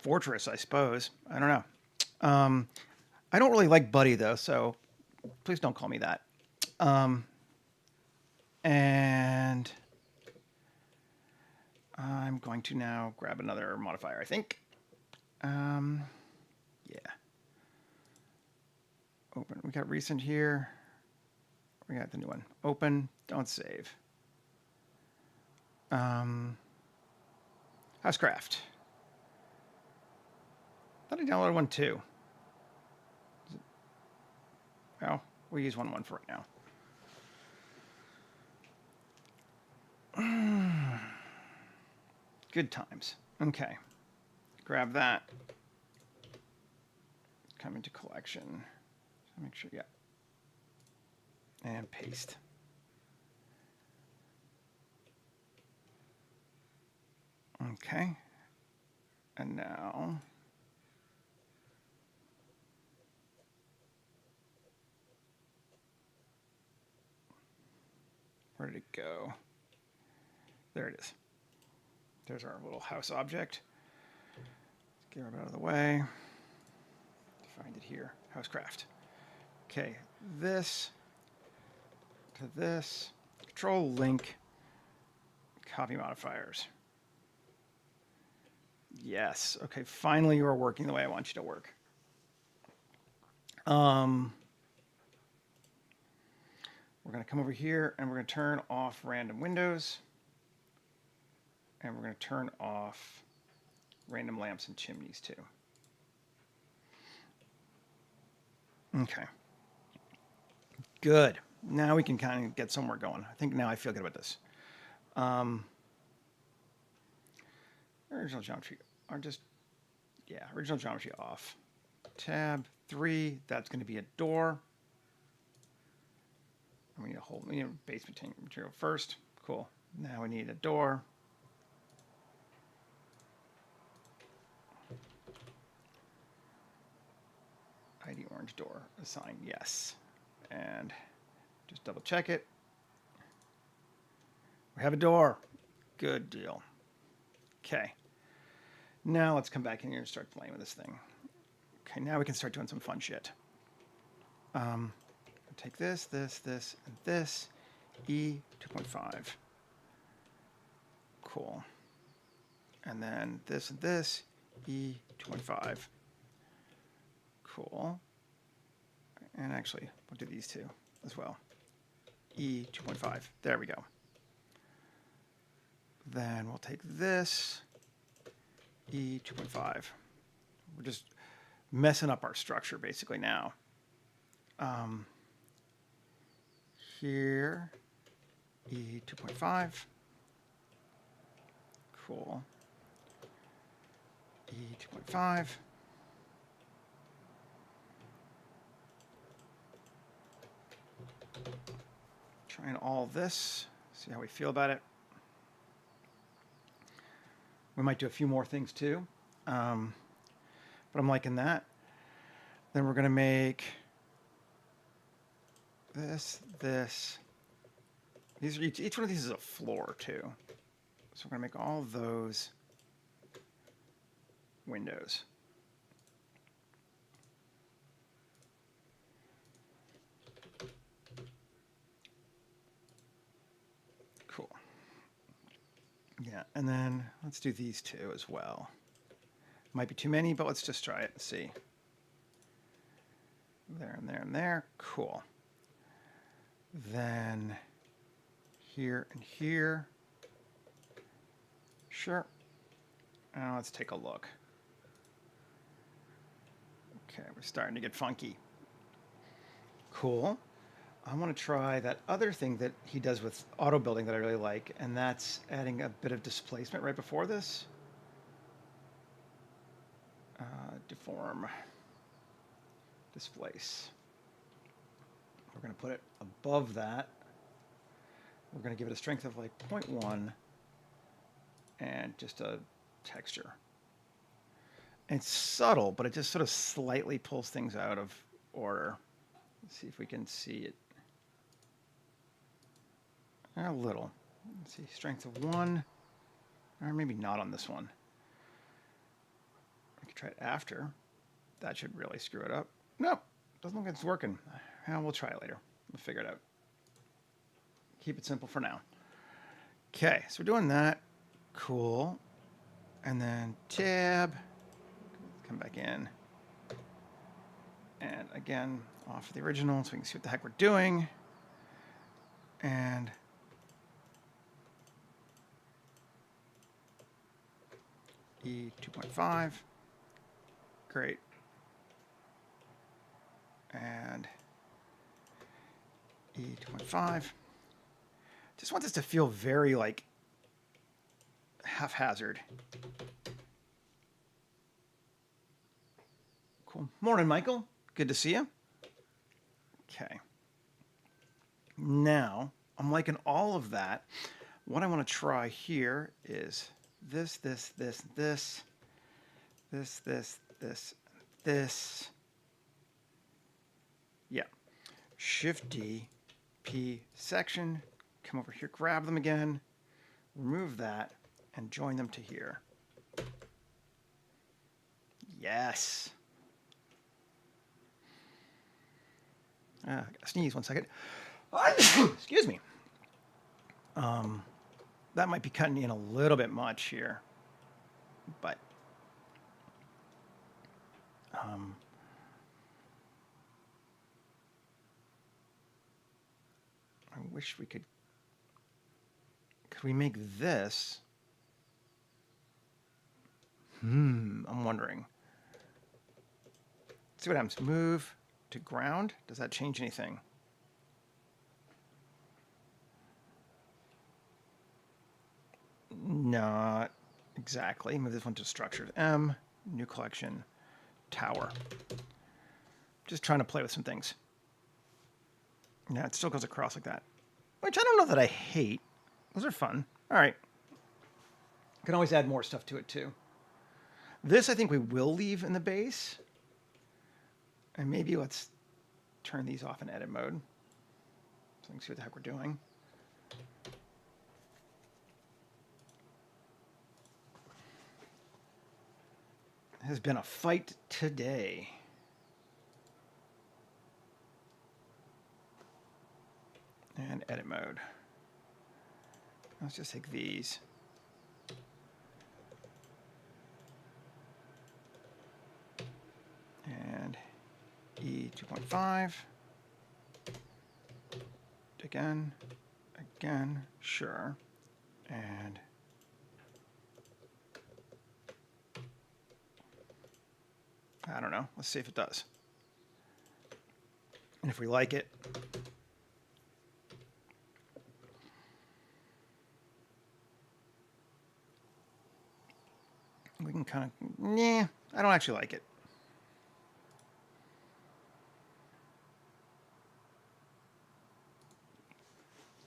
fortress, I suppose. I don't know. I don't really like Buddy though, so please don't call me that. And I'm going to now grab another modifier, I think. Yeah. Open. We got recent here. We got the new one. Open. Don't save. Housecraft. Thought I downloaded one too. Well, we'll use 1.1 for right now. Good times. Okay. Grab that. Come into collection. So make sure, yeah. And paste. Okay. And now where did it go? There it is. There's our little house object. Let's get it out of the way. Find it here. Housecraft. Okay, this to this. Control link. Copy modifiers. Yes. Okay, finally you are working the way I want you to work. We're going to come over here and we're going to turn off random windows. And we're going to turn off random lamps and chimneys too. Okay. Good. Now we can kind of get somewhere going. I think now I feel good about this. Original geometry, or just, yeah, original geometry off. Tab 3, that's going to be a door. We need we need a base material first. Cool. Now we need a door. ID orange door, assign yes. And just double check it. We have a door. Good deal. Okay. Now let's come back in here and start playing with this thing. Okay, now we can start doing some fun shit. Take this, this, this, and this. E 2.5. Cool. And then this and this. E 2.5. Cool. And actually, we'll do these two as well. E 2.5. There we go. Then we'll take this. E 2.5. We're just messing up our structure basically now. Here, E 2.5. Cool. E 2.5. Trying all this, see how we feel about it. We might do a few more things too, but I'm liking that. Then we're going to make this, this. These are each one of these is a floor too. So we're going to make all of those windows. Cool. Yeah, and then let's do these two as well. Might be too many, but let's just try it and see. There and there and there. Cool. Then here and here. Sure. Now let's take a look. Okay, we're starting to get funky. Cool. I want to try that other thing that he does with auto building that I really like, and that's adding a bit of displacement right before this. Deform. Displace. We're going to put it above that. We're going to give it a strength of like 0.1 and just a texture. And it's subtle, but it just sort of slightly pulls things out of order. Let's see if we can see it. A little. Let's see, strength of 1, or maybe not on this one. I could try it after. That should really screw it up. Nope, doesn't look like it's working. We'll try it later. We'll figure it out. Keep it simple for now. Okay, so we're doing that. Cool. And then tab. Come back in. And again, off the original so we can see what the heck we're doing. And E 2.5. Great. And E 2.5. Just want this to feel very like haphazard. Cool. Morning, Michael. Good to see you. Okay. Now, I'm liking all of that. What I want to try here is this, this. Yeah. Shift D, P section, come over here, grab them again, remove that, and join them to here. Yes. I gotta sneeze 1 second. Excuse me. That might be cutting in a little bit much here, but I wish we could we make this? I'm wondering. Let's see what happens. Move to ground. Does that change anything? Not exactly. Move this one to structured M, new collection, tower. Just trying to play with some things. Yeah, it still goes across like that, which I don't know that I hate. Those are fun. All right. Can always add more stuff to it too. This I think we will leave in the base. And maybe let's turn these off in edit mode so we can see what the heck we're doing. It has been a fight today. And edit mode. Let's just take these. And E 2.5. Again, sure. And I don't know. Let's see if it does. And if we like it, we can kind of, nah, I don't actually like it.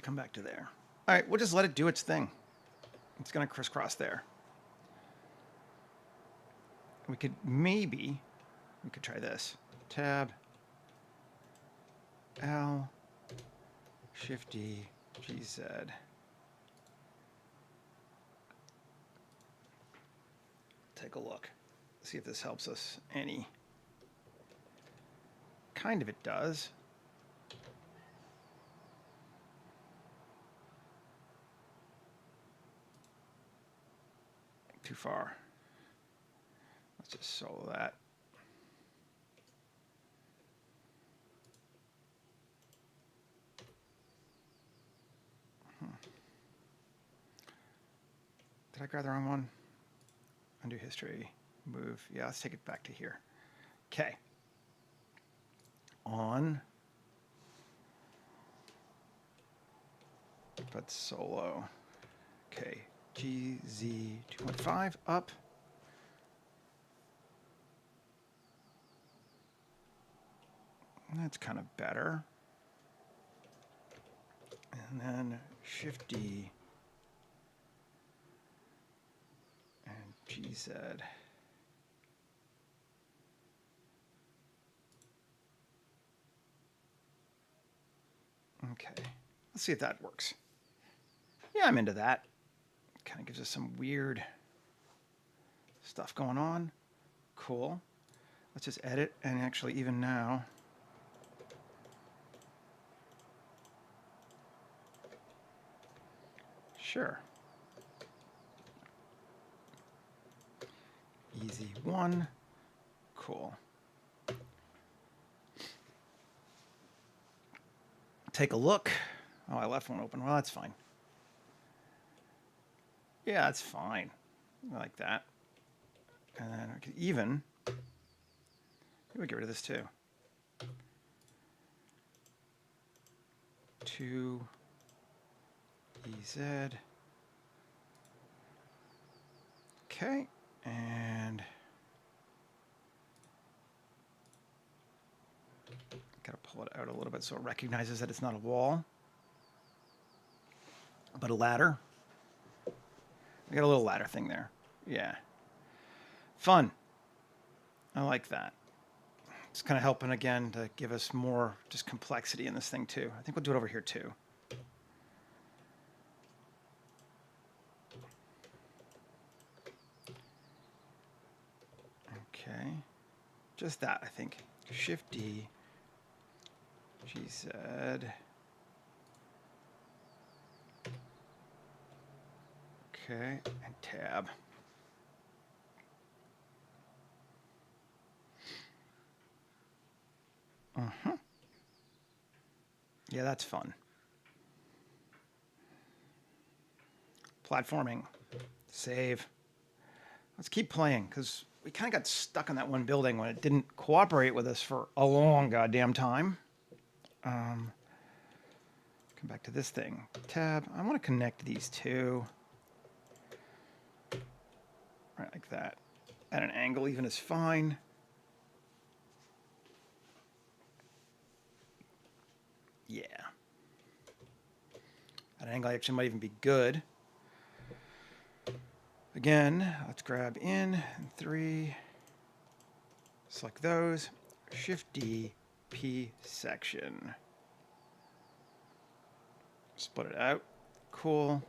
Come back to there. All right, we'll just let it do its thing. It's going to crisscross there. We could try this. Tab, L, Shift D, GZ. Take a look. See if this helps us any. Kind of it does. Too far. Let's just solo that. Did I grab the wrong one? Undo history, move. Yeah, let's take it back to here. Okay. On. But solo. Okay. GZ 2.5 up. That's kind of better. And then Shift D and GZ. Okay, let's see if that works. Yeah, I'm into that. Kind of gives us some weird stuff going on. Cool. Let's just edit, and actually even now, sure. Easy one. Cool. Take a look. Oh, I left one open. Well, that's fine. Yeah, that's fine. I like that. And then I could even, maybe get rid of this too. 2 EZ. Okay, and gotta pull it out a little bit so it recognizes that it's not a wall, but a ladder. We got a little ladder thing there. Yeah. Fun. I like that. It's kind of helping again to give us more just complexity in this thing too. I think we'll do it over here too. Okay. Just that, I think. Shift D. GZ. Okay, and tab. Yeah, that's fun. Platforming. Save. Let's keep playing, because we kind of got stuck on that one building when it didn't cooperate with us for a long goddamn time. Come back to this thing. Tab. I want to connect these two. Right, like that. At an angle even is fine. Yeah. At an angle actually might even be good. Again, let's grab in 3. Select those. Shift D, P section. Split it out. Cool.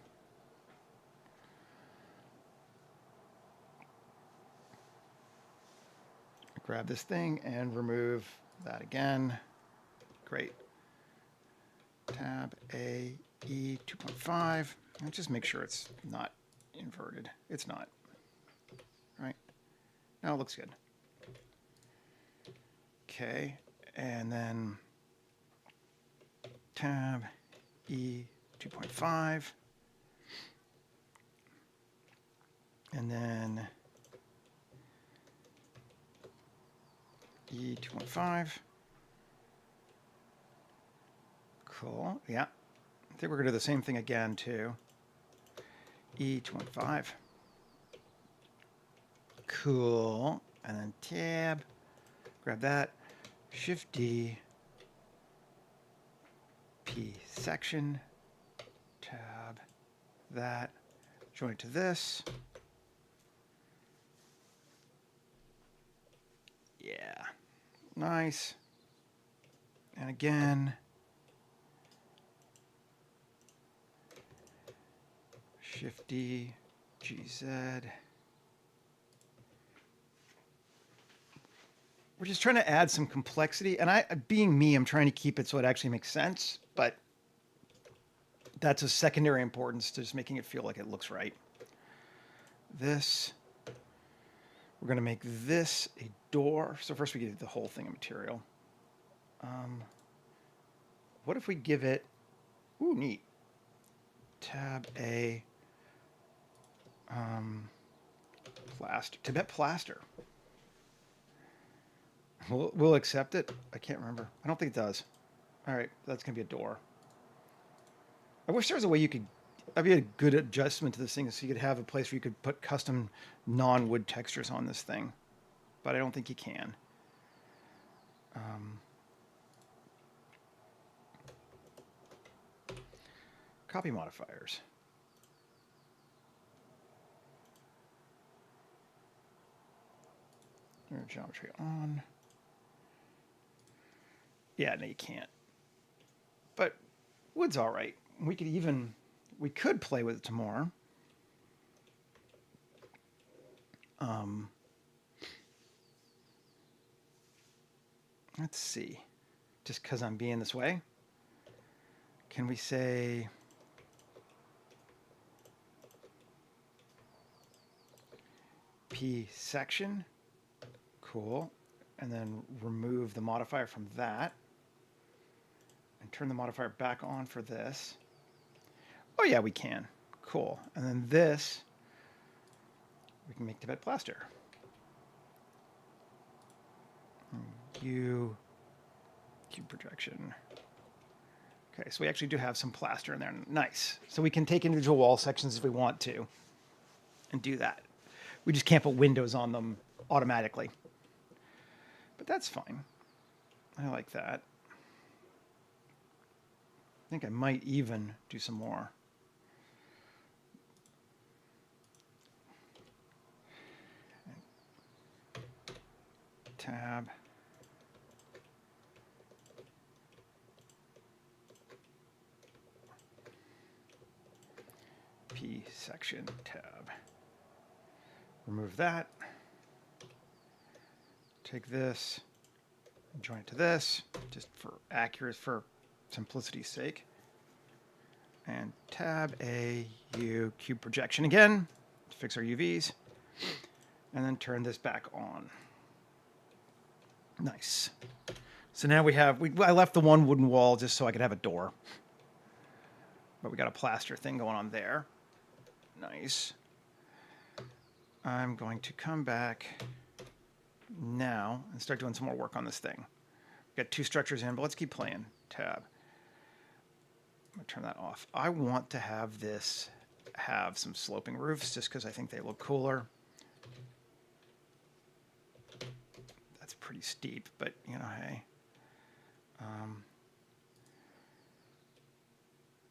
Grab this thing and remove that again. Great. Tab A, E 2.5. And just make sure it's not inverted. It's not. Right? No, it looks good. Okay. And then tab E 2.5. And then E 2.5. Cool. Yeah. I think we're going to do the same thing again, too. E 2.5. Cool. And then tab. Grab that. Shift D. P section. Tab. That. Join it to this. Yeah. Nice. And again. Shift D, GZ. We're just trying to add some complexity, and being me, I'm trying to keep it so it actually makes sense, but that's a secondary importance to just making it feel like it looks right. This, we're We're going to make this a door. So first we get the whole thing of material. What if we give it, ooh, neat, tab A, plaster, Tibet plaster. We'll accept it. I can't remember. I don't think it does. All right, that's going to be a door. I wish there was a way you could, that'd be a good adjustment to this thing, so you could have a place where you could put custom non-wood textures on this thing, but I don't think you can. Copy modifiers. Geometry on. Yeah, no, you can't. But wood's all right. We could play with it some more. Let's see. Just because I'm being this way, can we say P section? Cool. And then remove the modifier from that. And turn the modifier back on for this. Oh yeah, we can. Cool. And then this, we can make Tibet plaster. Cube projection. Okay, so we actually do have some plaster in there. Nice. So we can take individual wall sections if we want to and do that. We just can't put windows on them automatically. But that's fine. I like that. I think I might even do some more. Tab. P section tab. Remove that. Take this, and join it to this, just for simplicity's sake. And tab A, U, cube projection again, to fix our UVs. And then turn this back on. Nice. So now I left the one wooden wall just so I could have a door. But we got a plaster thing going on there. Nice. I'm going to come back now and start doing some more work on this thing. We've got two structures in, but let's keep playing. Tab. I'm going to turn that off. I want to have this have some sloping roofs just because I think they look cooler. That's pretty steep, but you know, hey.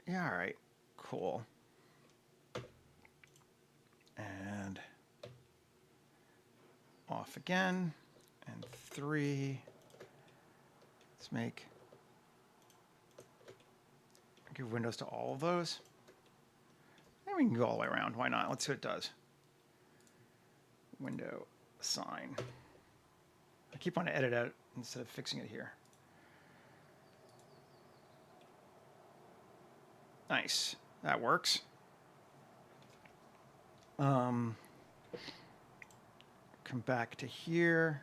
Yeah, all right, cool. And off again, and 3. Let's give windows to all of those. And we can go all the way around. Why not? Let's see what it does. Window assign. I keep wanting to edit out instead of fixing it here. Nice. That works. Come back to here.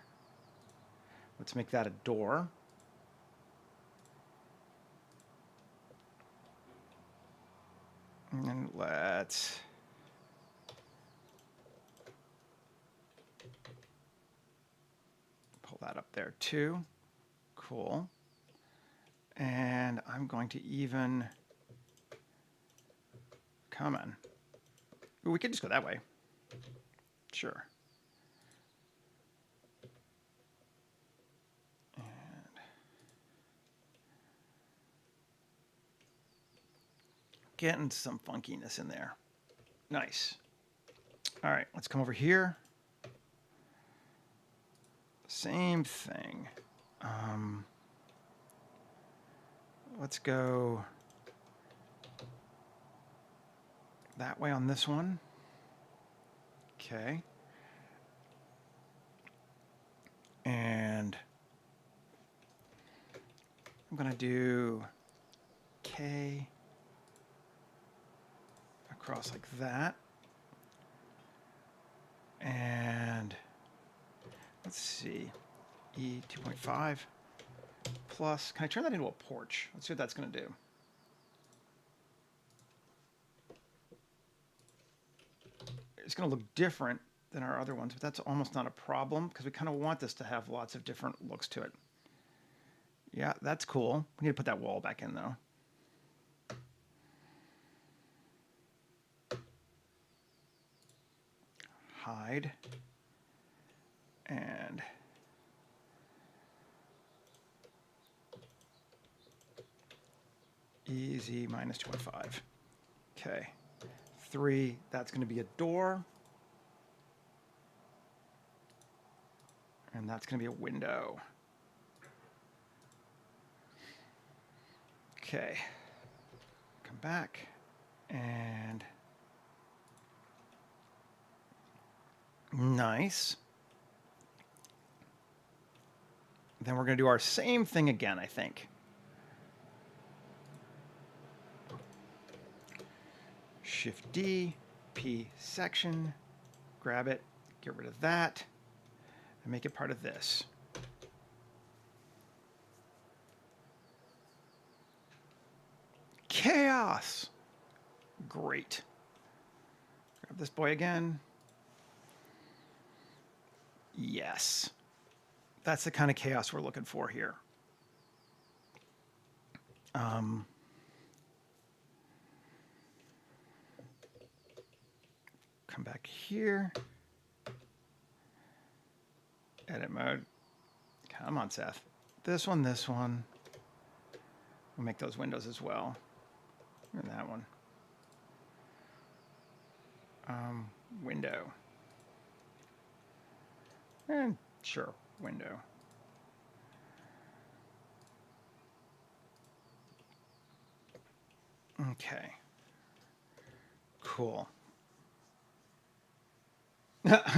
Let's make that a door. And let's pull that up there too. Cool. And I'm going to even come on. Ooh, we could just go that way. Sure. And getting some funkiness in there. Nice. All right, let's come over here. Same thing. Let's go that way on this one. Okay. And I'm going to do K across like that. And let's see, E 2.5 plus, can I turn that into a porch? Let's see what that's going to do. It's going to look different than our other ones, but that's almost not a problem because we kind of want this to have lots of different looks to it. Yeah, that's cool. We need to put that wall back in though. Hide. And easy minus 2.5. Okay. 3, that's going to be a door. And that's going to be a window. Okay. Come back and nice. Then we're going to do our same thing again, I think. Shift D, P section, grab it, get rid of that, and make it part of this. Chaos! Great. Grab this boy again. Yes. That's the kind of chaos we're looking for here. Come back here. Edit mode. Come on, Seth. This one, this one. We'll make those windows as well. And that one. Window. And sure, window. Okay. Cool.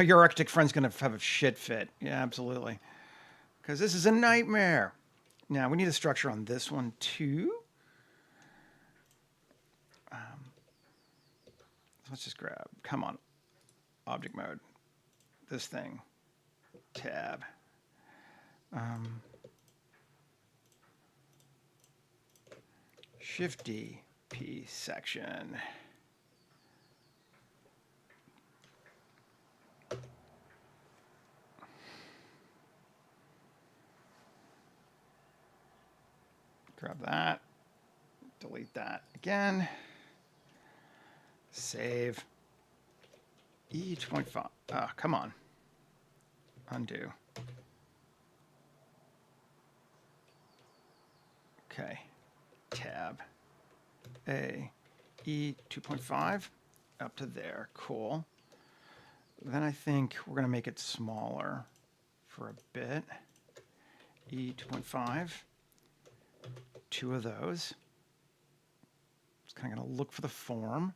Your architect friend's going to have a shit fit. Yeah, absolutely. Because this is a nightmare. Now, we need a structure on this one, too. Let's just grab, come on, object mode, this thing, tab. Shift D, P section. Grab that, delete that again. Save. E 2.5. Ah, come on. Undo. Okay. Tab. A. E 2.5. Up to there. Cool. Then I think we're going to make it smaller for a bit. E 2.5. 2 of those. Just kind of going to look for the form.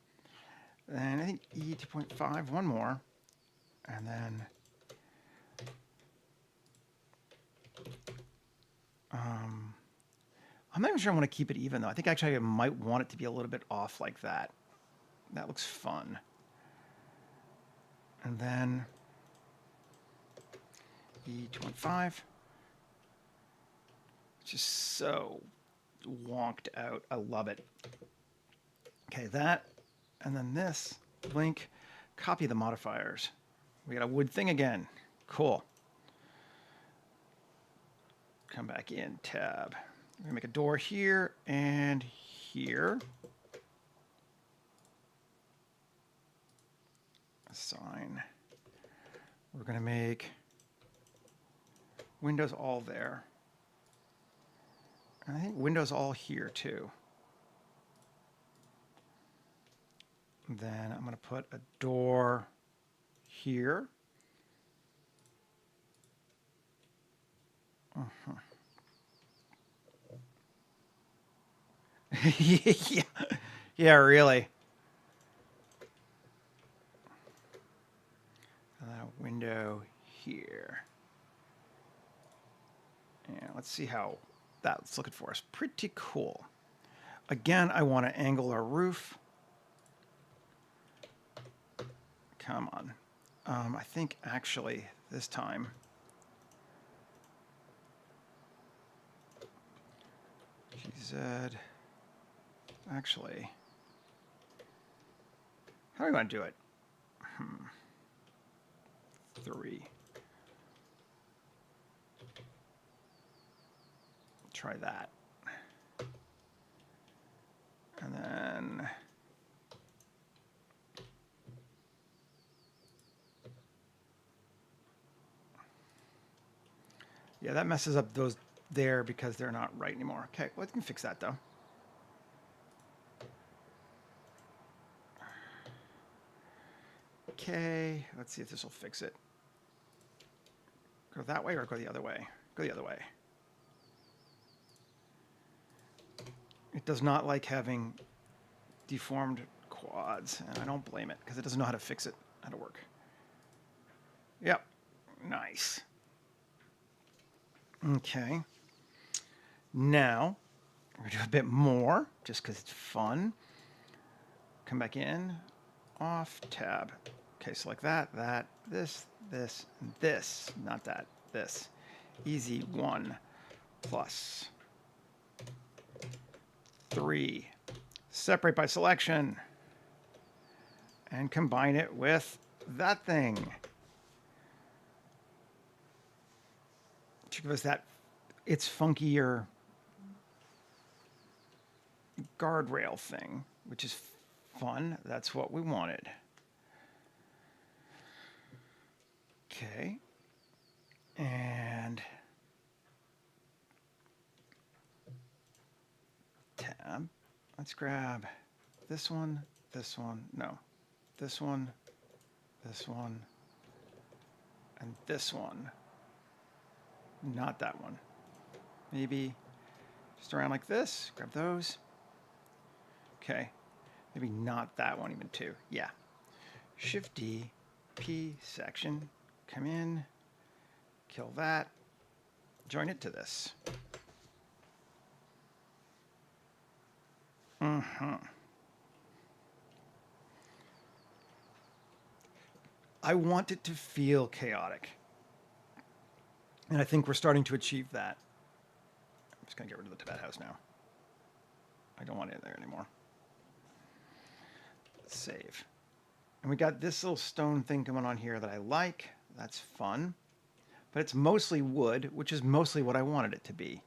And I think E 2.5, one more. And then I'm not even sure I want to keep it even though. I think actually I might want it to be a little bit off like that. That looks fun. And then E 2.5. Just so wonked out. I love it. Okay, that. And then this link, copy the modifiers. We got a wood thing again. Cool. Come back in, tab. We're gonna make a door here and here. Assign. We're gonna make windows all there. And I think windows all here too. Then I'm going to put a door here. Yeah. Yeah, really. And then a window here. And let's see how that's looking for us. Pretty cool. Again, I want to angle our roof. Come on. I think actually this time GZ. Actually, how do we want to do it? 3. Try that. And then yeah, that messes up those there because they're not right anymore. Okay, well, we can fix that though. Okay, let's see if this will fix it. Go that way or go the other way? Go the other way. It does not like having deformed quads, and I don't blame it because it doesn't know how to fix it, how to work. Yep, nice. Okay. Now, we're going to do a bit more just because it's fun. Come back in, off, tab. Okay, select that, this, and this. Not that, this. Easy 1 plus 3. Separate by selection. And combine it with that thing. To give us that, it's funkier guardrail thing, which is fun. That's what we wanted. Okay. And tab. Let's grab this one, no, this one, and this one. Not that one. Maybe just around like this. Grab those. Okay. Maybe not that one even too. Yeah. Shift D, P section. Come in. Kill that. Join it to this. I want it to feel chaotic. And I think we're starting to achieve that. I'm just going to get rid of the Tibet house now. I don't want it there anymore. Save. And we got this little stone thing coming on here that I like. That's fun. But it's mostly wood, which is mostly what I wanted it to be.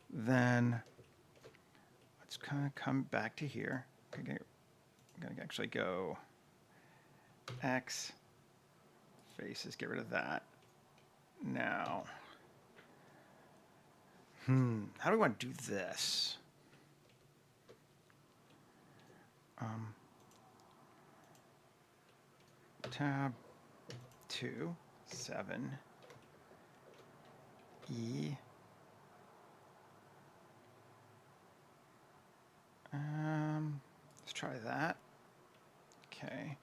Then let's kind of come back to here. I'm going to actually go X, faces, get rid of that. Now, how do we want to do this? Tab 2, 7, E. Let's try that. Okay.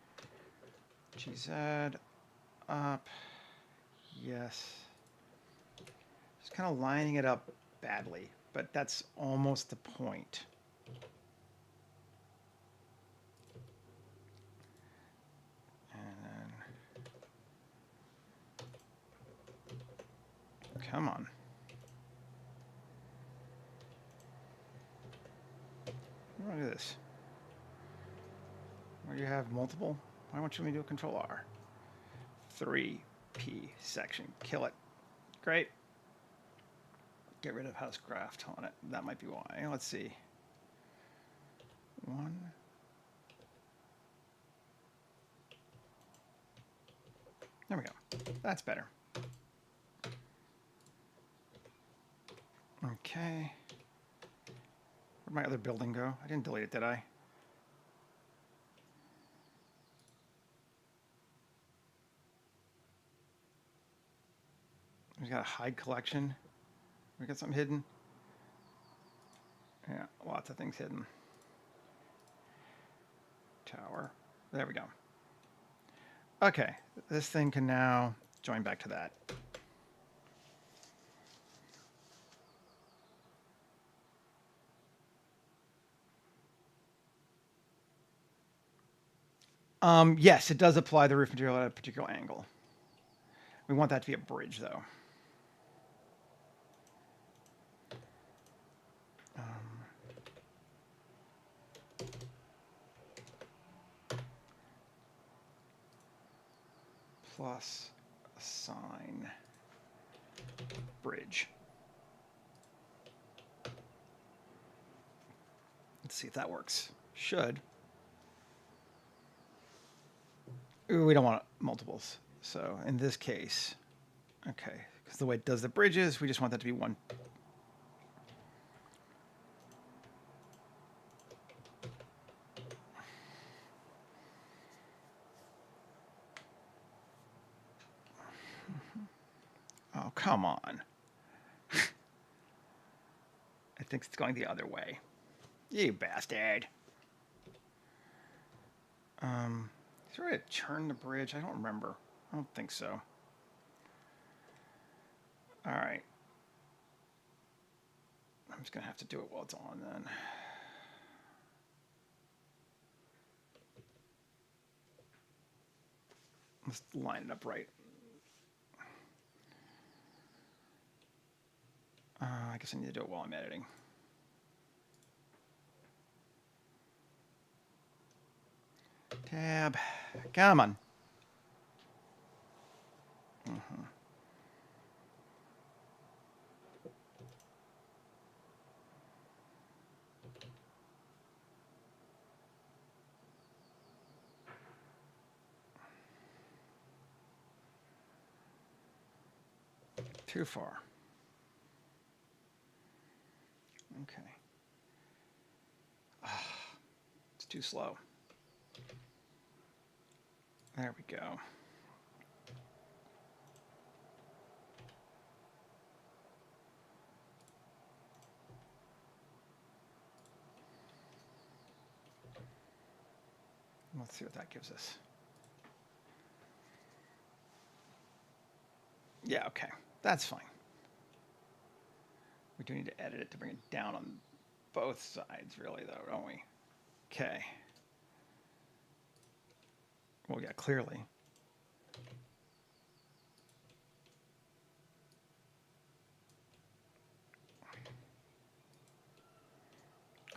GZ up. Yes. Just kind of lining it up badly, but that's almost the point. And then, come on. What do this? Where you have multiple? Why won't you let me do a Control R? 3P section. Kill it. Great. Get rid of Housecraft on it. That might be why. Let's see. 1. There we go. That's better. Okay. Where'd my other building go? I didn't delete it, did I? We got a hide collection. We got something hidden. Yeah, lots of things hidden. Tower. There we go. Okay, this thing can now join back to that. Yes, it does apply the roof material at a particular angle. We want that to be a bridge, though. plus assign bridge. Let's see if that works. Should. Ooh, we don't want multiples. So in this case, okay, because the way it does the bridges, we just want that to be one. Oh, come on. I think it's going the other way. You bastard. Is there a way to turn the bridge? I don't remember. I don't think so. All right. I'm just going to have to do it while it's on then. Let's line it up right. I guess I need to do it while I'm editing. Tab. Come on. Too far. Okay. It's too slow. There we go. Let's see what that gives us. Yeah, okay. That's fine. We do need to edit it to bring it down on both sides, really, though, don't we? Okay. Well, yeah, clearly.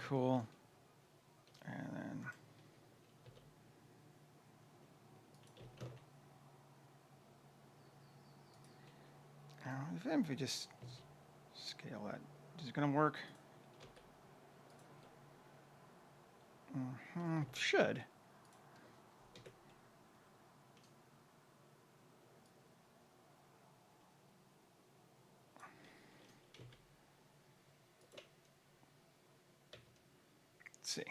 Cool. And then... Now, if we just scale that, is it going to work? Should. Let's see.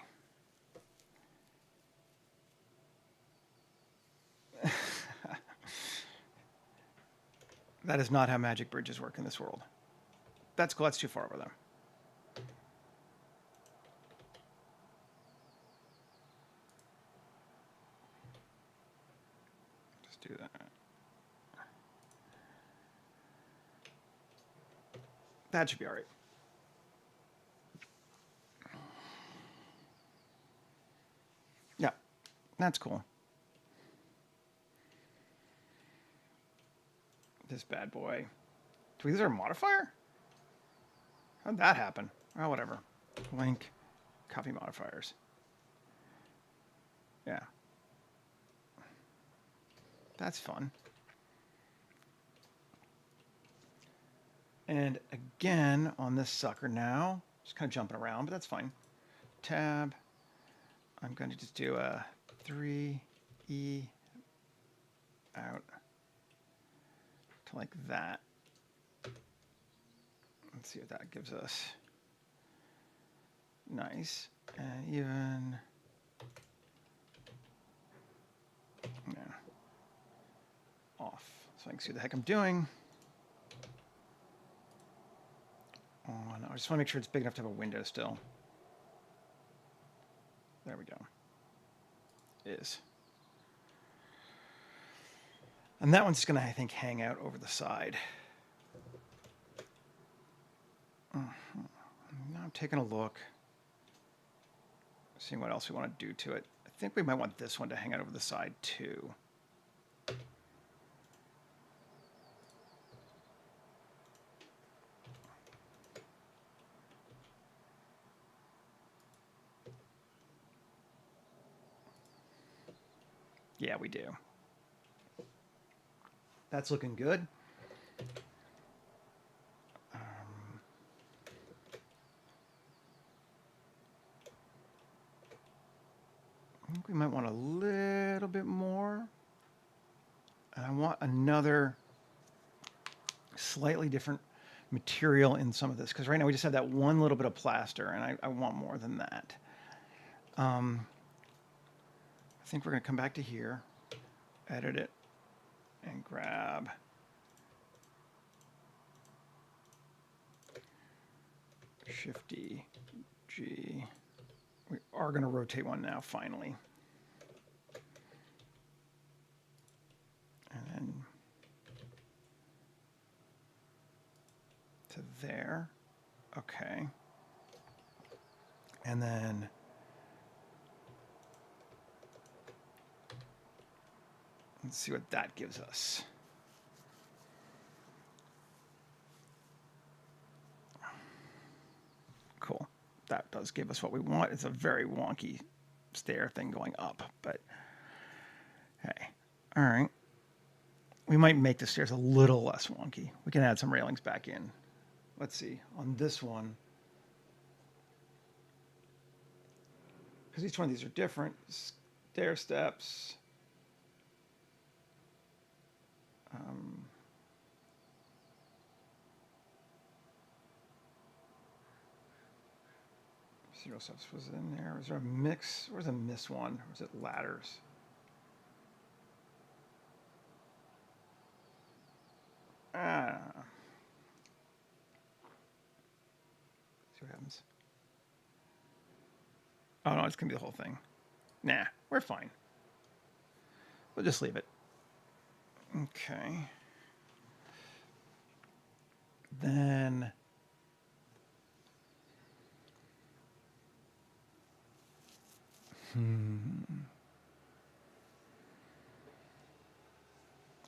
That is not how magic bridges work in this world. That's cool. That's too far over there. Just do that. That should be all right. Yeah, that's cool. This bad boy. Do we lose our modifier? How'd that happen? Oh, whatever. Link, copy modifiers. Yeah. That's fun. And again, on this sucker now, just kind of jumping around, but that's fine. Tab. I'm going to just do a 3E out to like that. Let's see what that gives us. Nice. And even... Yeah. Off. So I can see what the heck I'm doing. On. I just want to make sure it's big enough to have a window still. There we go. Is. And that one's just going to, I think, hang out over the side. Now I'm taking a look, seeing what else we want to do to it. I think we might want this one to hang out over the side too. Yeah, we do. That's looking good. I think we might want a little bit more. And I want another slightly different material in some of this, because right now we just have that one little bit of plaster, and I want more than that. I think we're going to come back to here, edit it, and grab Shift-D, G. We are going to rotate one now, finally. And then to there. Okay. And then let's see what that gives us. Cool. That does give us what we want. It's a very wonky stair thing going up, but hey. All right. We might make the stairs a little less wonky. We can add some railings back in. Let's see. On this one, because each one of these are different, stair steps. Zero steps was in there. Was there a mix? Where's a miss one? Or was it ladders? Ah. See what happens. Oh no, it's gonna be the whole thing. Nah, we're fine. We'll just leave it. Okay. Then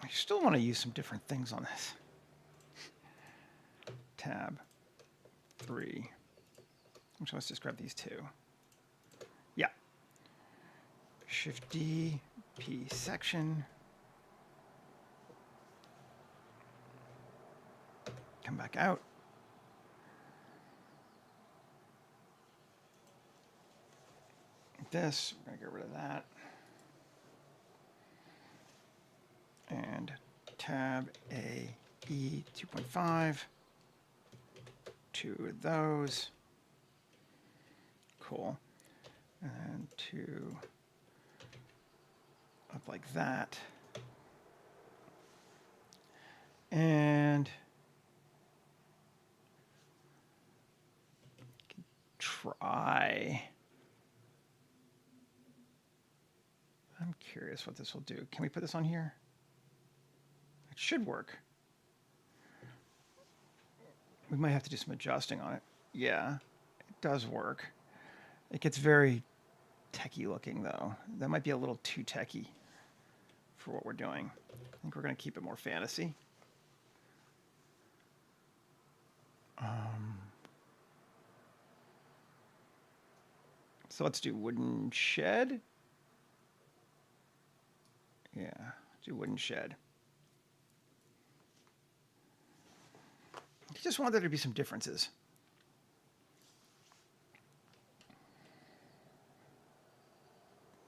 I still want to use some different things on this. Tab 3. Actually, let's just grab these two. Yeah. Shift-D, P section. Come back out. This, we're going to get rid of that. And tab A, E 2.5. Two of those. Cool. And two up like that. And try. I'm curious what this will do. Can we put this on here? It should work. We might have to do some adjusting on it. Yeah, it does work. It gets very techie looking though. That might be a little too techie for what we're doing. I think we're going to keep it more fantasy. So let's do wooden shed. Yeah, do wooden shed. I just want there to be some differences.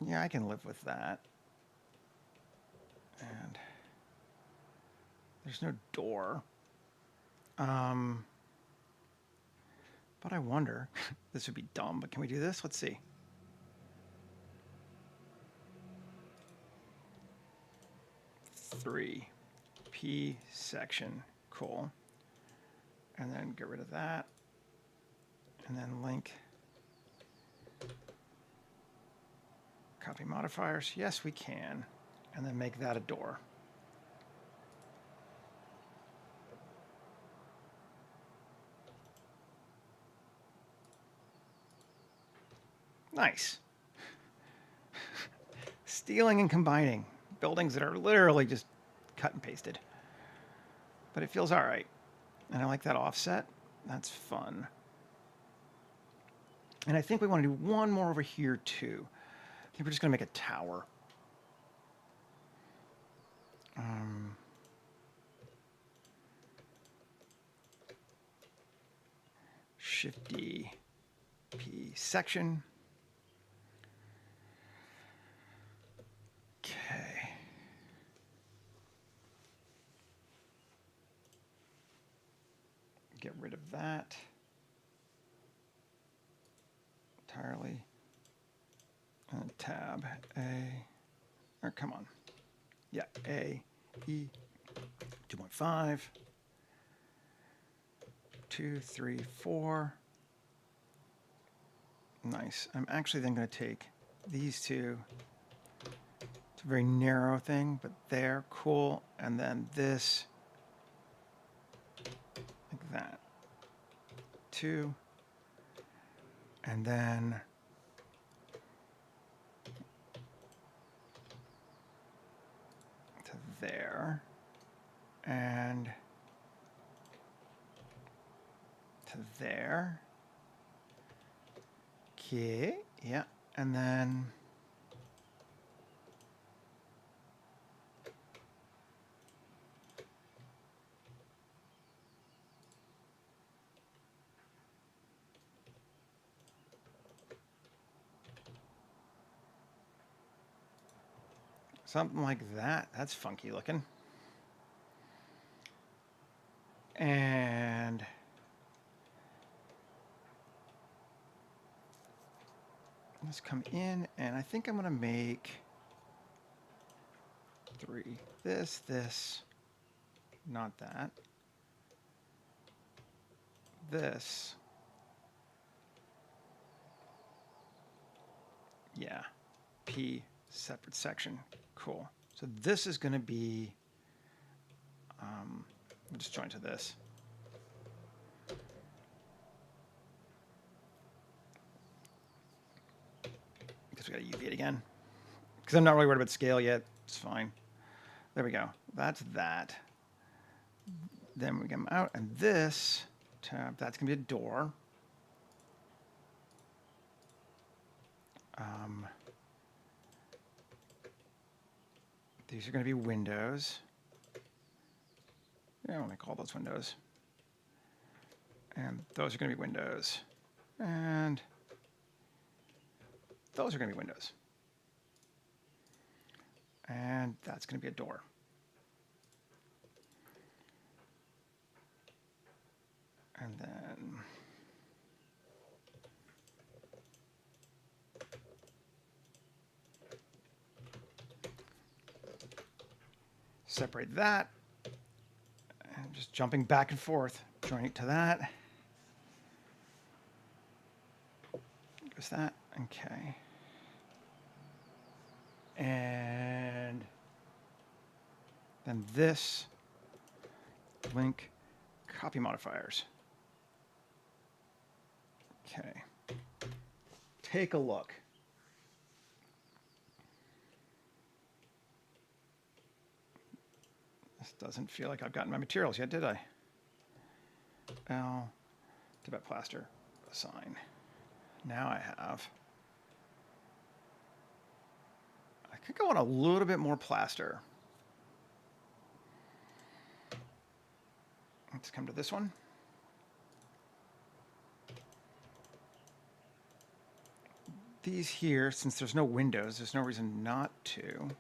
Yeah, I can live with that. And there's no door. But I wonder, this would be dumb, but can we do this? Let's see. Three, P section, cool. And then get rid of that. And then link. Copy modifiers, yes we can. And then make that a door. Nice. Stealing and combining buildings that are literally just cut and pasted. But it feels all right. And I like that offset. That's fun. And I think we want to do one more over here too. I think we're just going to make a tower. Shift D, P section. Okay. Get rid of that entirely. And tab A, or come on. Yeah, A, E, 2.5, 2, 3, 4. Nice. I'm actually then going to take these two. It's a very narrow thing, but they're cool. And then this, like that. 2. And then to there. And to there. Okay, yeah. And then something like that. That's funky looking. And let's come in, and I think I'm going to make 3. This, not that. This. Yeah. P, separate section. Cool. So this is going to be, we'll just join to this. Because we got to UV it again. Because I'm not really worried about scale yet. It's fine. There we go. That's that. Then we come out, and this tab, that's going to be a door. These are going to be windows. Yeah, I'll make all those windows. And those are going to be windows. And those are going to be windows. And that's going to be a door. And then separate that. And just jumping back and forth, join it to that. Goes that. Okay. And then this link copy modifiers. Okay. Take a look. This doesn't feel like I've gotten my materials yet, did I? L, Tibet plaster, assign. Now I have. I think I want a little bit more plaster. Let's come to this one. These here, since there's no windows, there's no reason not to.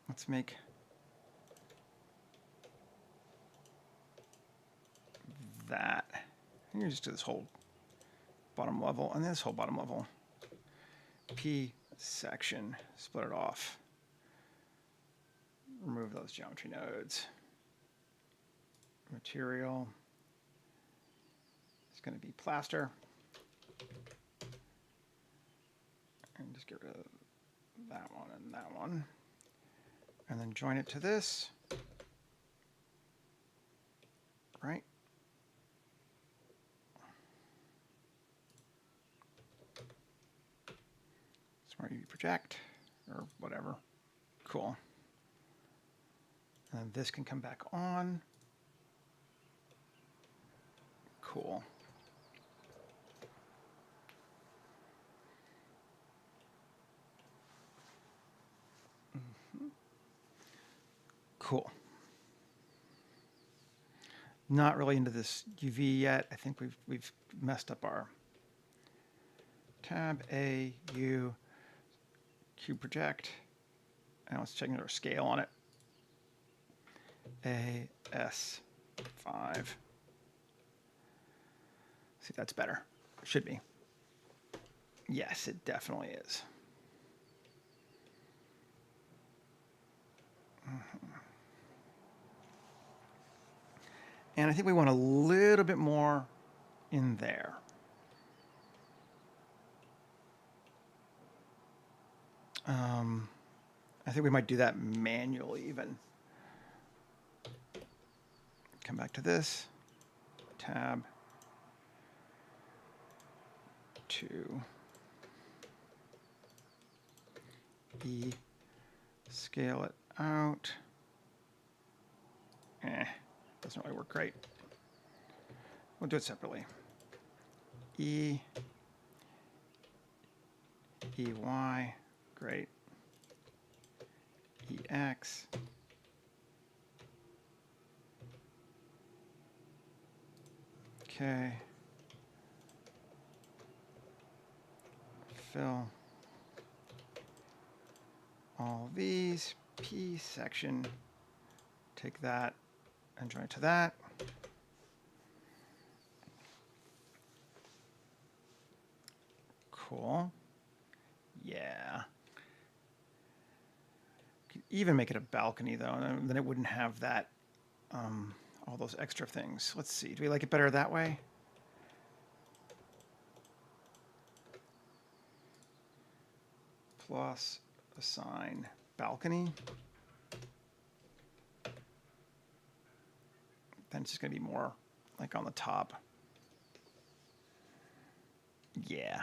Let's make that. You just do this whole bottom level and this whole bottom level. P section, split it off. Remove those geometry nodes. Material. It's going to be plaster. And just get rid of that one and that one. And then join it to this. Right? Smart UV project or whatever. Cool. And this can come back on. Cool. Cool. Not really into this UV yet. I think we've messed up our tab A U cube project. Now let's check our scale on it. AS5. See, that's better. Should be. Yes, it definitely is. And I think we want a little bit more in there. I think we might do that manually even. Come back to this, tab 2, E, scale it out. Doesn't really work great. We'll do it separately. E, EY, great. EX. Okay. Fill all these. P section. Take that and join it to that. Cool. Yeah. Could even make it a balcony though, and then it wouldn't have that all those extra things. Let's see. Do we like it better that way? Plus assign balcony. Then it's just going to be more like on the top. Yeah.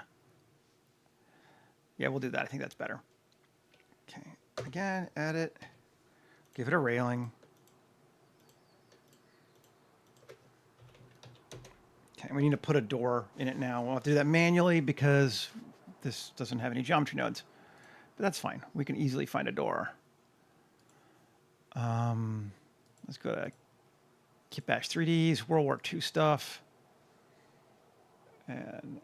Yeah, we'll do that. I think that's better. Okay. Again, edit. Give it a railing. Okay, we need to put a door in it now. We'll have to do that manually because this doesn't have any geometry nodes. But that's fine. We can easily find a door. Let's go to Kitbash 3Ds, World War II stuff. And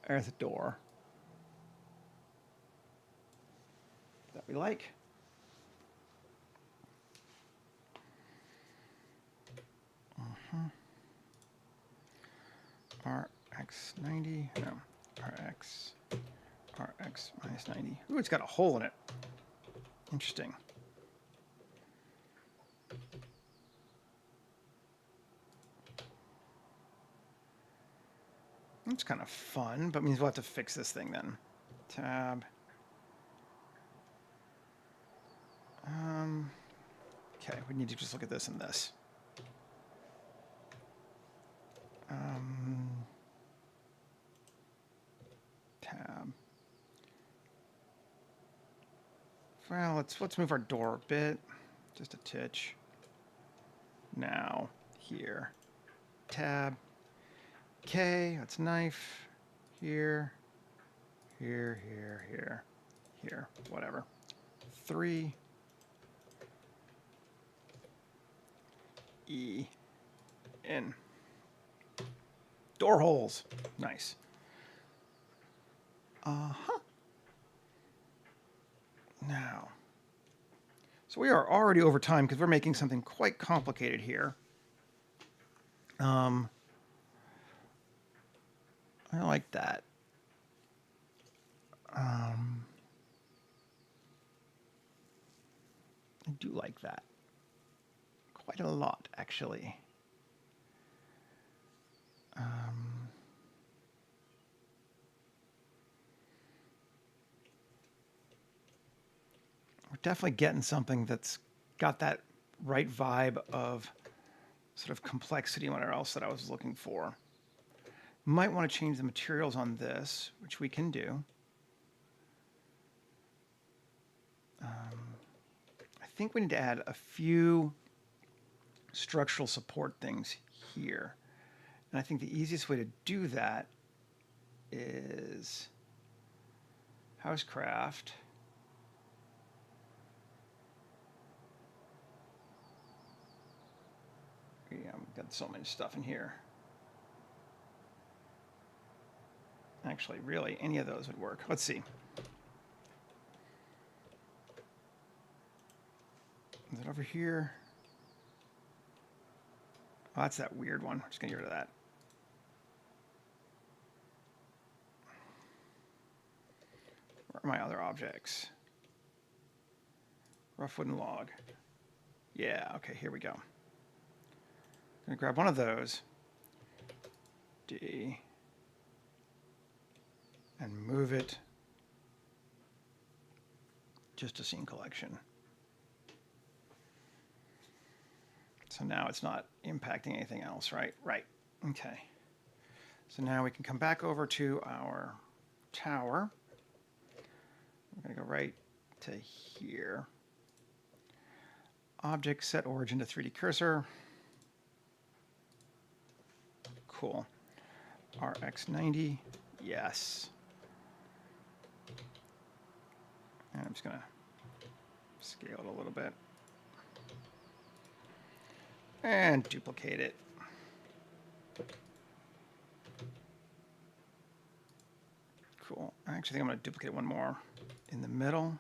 there's a door that we like. RX90, no, RX minus 90. Ooh, it's got a hole in it. Interesting. It's kind of fun, but means we'll have to fix this thing then. Tab. Okay, we need to just look at this and this. Tab. Well, let's move our door a bit, just a titch. Now here, tab. Okay, that's knife. Here, here, here, here, here. Whatever. 3. E. In. Door holes. Nice. Now, so we are already over time because we're making something quite complicated here. I like that. I do like that. Quite a lot, actually. We're definitely getting something that's got that right vibe of sort of complexity and whatever else that I was looking for. Might want to change the materials on this, which we can do. I think we need to add a few structural support things here. And I think the easiest way to do that is Housecraft. Got so much stuff in here. Actually, really, any of those would work. Let's see. Is it over here? Oh, that's that weird one. I'm just going to get rid of that. Where are my other objects? Rough wooden log. Yeah, okay, here we go. I'm going to grab one of those. D. And move it just to scene collection. So now it's not impacting anything else, right? Right. Okay. So now we can come back over to our tower. We're going to go right to here. Object, set origin to 3D cursor. Cool. RX90. Yes. And I'm just going to scale it a little bit. And duplicate it. Cool. I actually think I'm going to duplicate one more in the middle,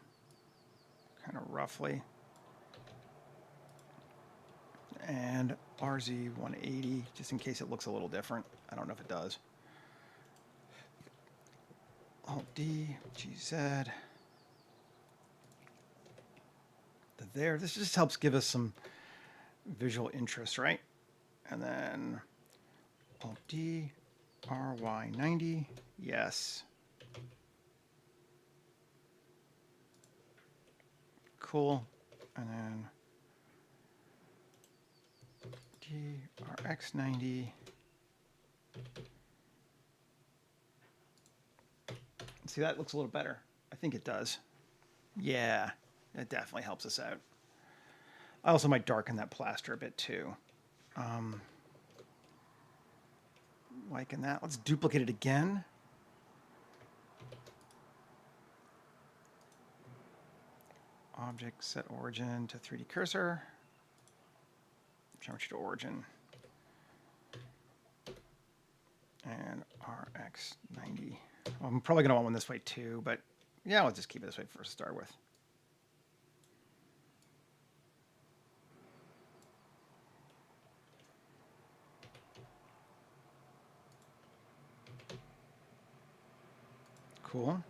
kind of roughly. And RZ180, just in case it looks a little different. I don't know if it does. Alt-D, GZ. There. This just helps give us some visual interest, right? And then Alt-D, RY90, yes. Cool. And then DRX90. See, that looks a little better. I think it does. Yeah, it definitely helps us out. I also might darken that plaster a bit too. Liking that. Let's duplicate it again. Object, set origin to 3D cursor. Change to origin. And RX90. Well, I'm probably going to want one this way too, but yeah, I'll just keep it this way first to start with. Cool.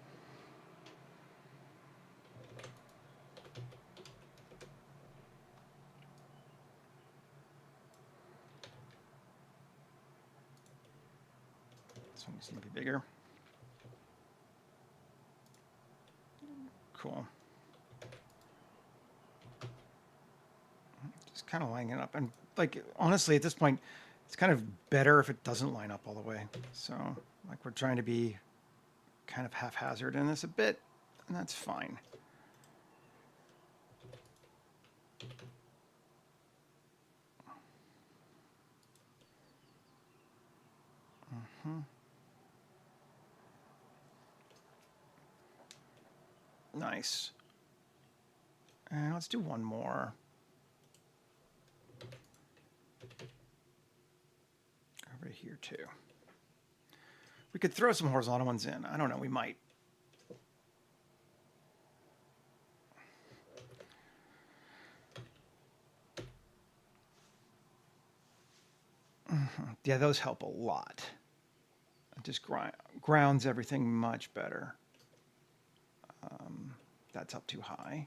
This one needs to be bigger. Cool. Just kind of lining it up. And like, honestly, at this point, it's kind of better if it doesn't line up all the way. So like we're trying to be kind of haphazard in this a bit, and that's fine. Nice. And let's do one more. Over here too. We could throw some horizontal ones in. I don't know, we might. Yeah, those help a lot. It just grounds everything much better. That's up too high.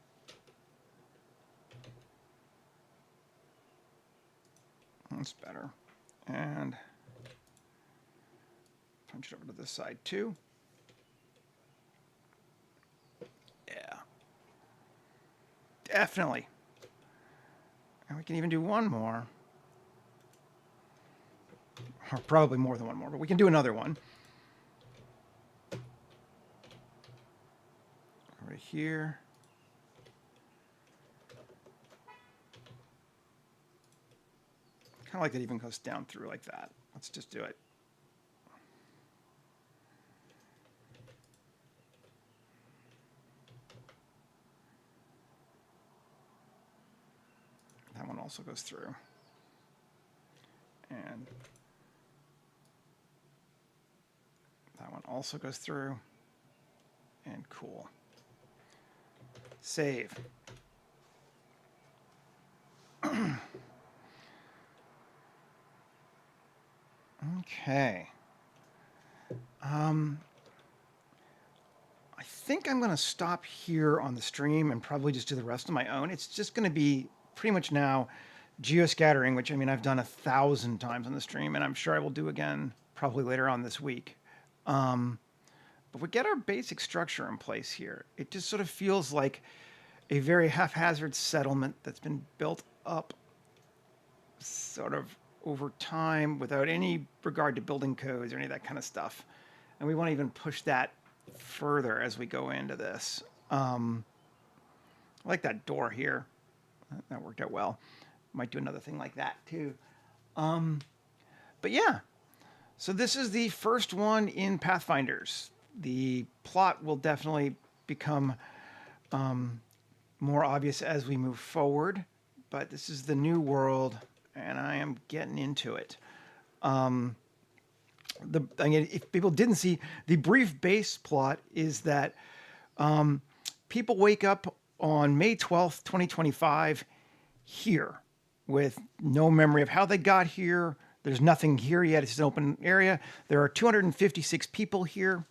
That's better. And punch it over to this side too. Yeah. Definitely. And we can even do one more. Or probably more than one more, but we can do another one. Right here. Kind of like it even goes down through like that. Let's just do it. That one also goes through. And that one also goes through. And cool. Save. Okay. I think I'm going to stop here on the stream and probably just do the rest on my own. It's just going to be pretty much now geoscattering, which I mean I've done 1,000 times on the stream, and I'm sure I will do again probably later on this week. But we get our basic structure in place here. It just sort of feels like a very haphazard settlement that's been built up sort of over time without any regard to building codes or any of that kind of stuff. And we want to even push that further as we go into this. I like that door here. That worked out well. Might do another thing like that too. But yeah, so this is the first one in Pathfinders. The plot will definitely become more obvious as we move forward, but this is the new world, and I am getting into it. If people didn't see, the brief base plot is that people wake up on May 12th, 2025, here with no memory of how they got here. There's nothing here yet. It's an open area. There are 256 people here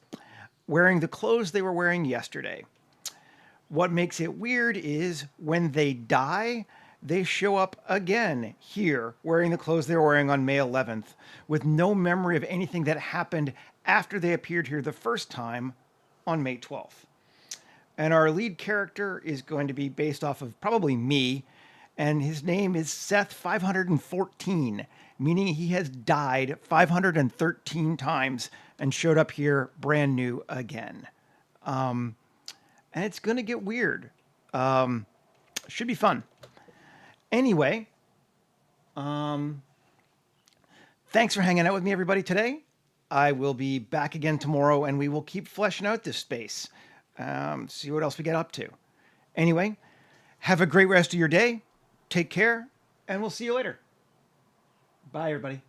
wearing the clothes they were wearing yesterday. What makes it weird is when they die, they show up again here wearing the clothes they were wearing on May 11th with no memory of anything that happened after they appeared here the first time on May 12th. And our lead character is going to be based off of probably me, and his name is Seth 514, meaning he has died 513 times and showed up here brand new again. And it's going to get weird. Should be fun. Anyway, thanks for hanging out with me, everybody, today. I will be back again tomorrow, and we will keep fleshing out this space. See what else we get up to. Anyway, have a great rest of your day. Take care, and we'll see you later. Bye, everybody.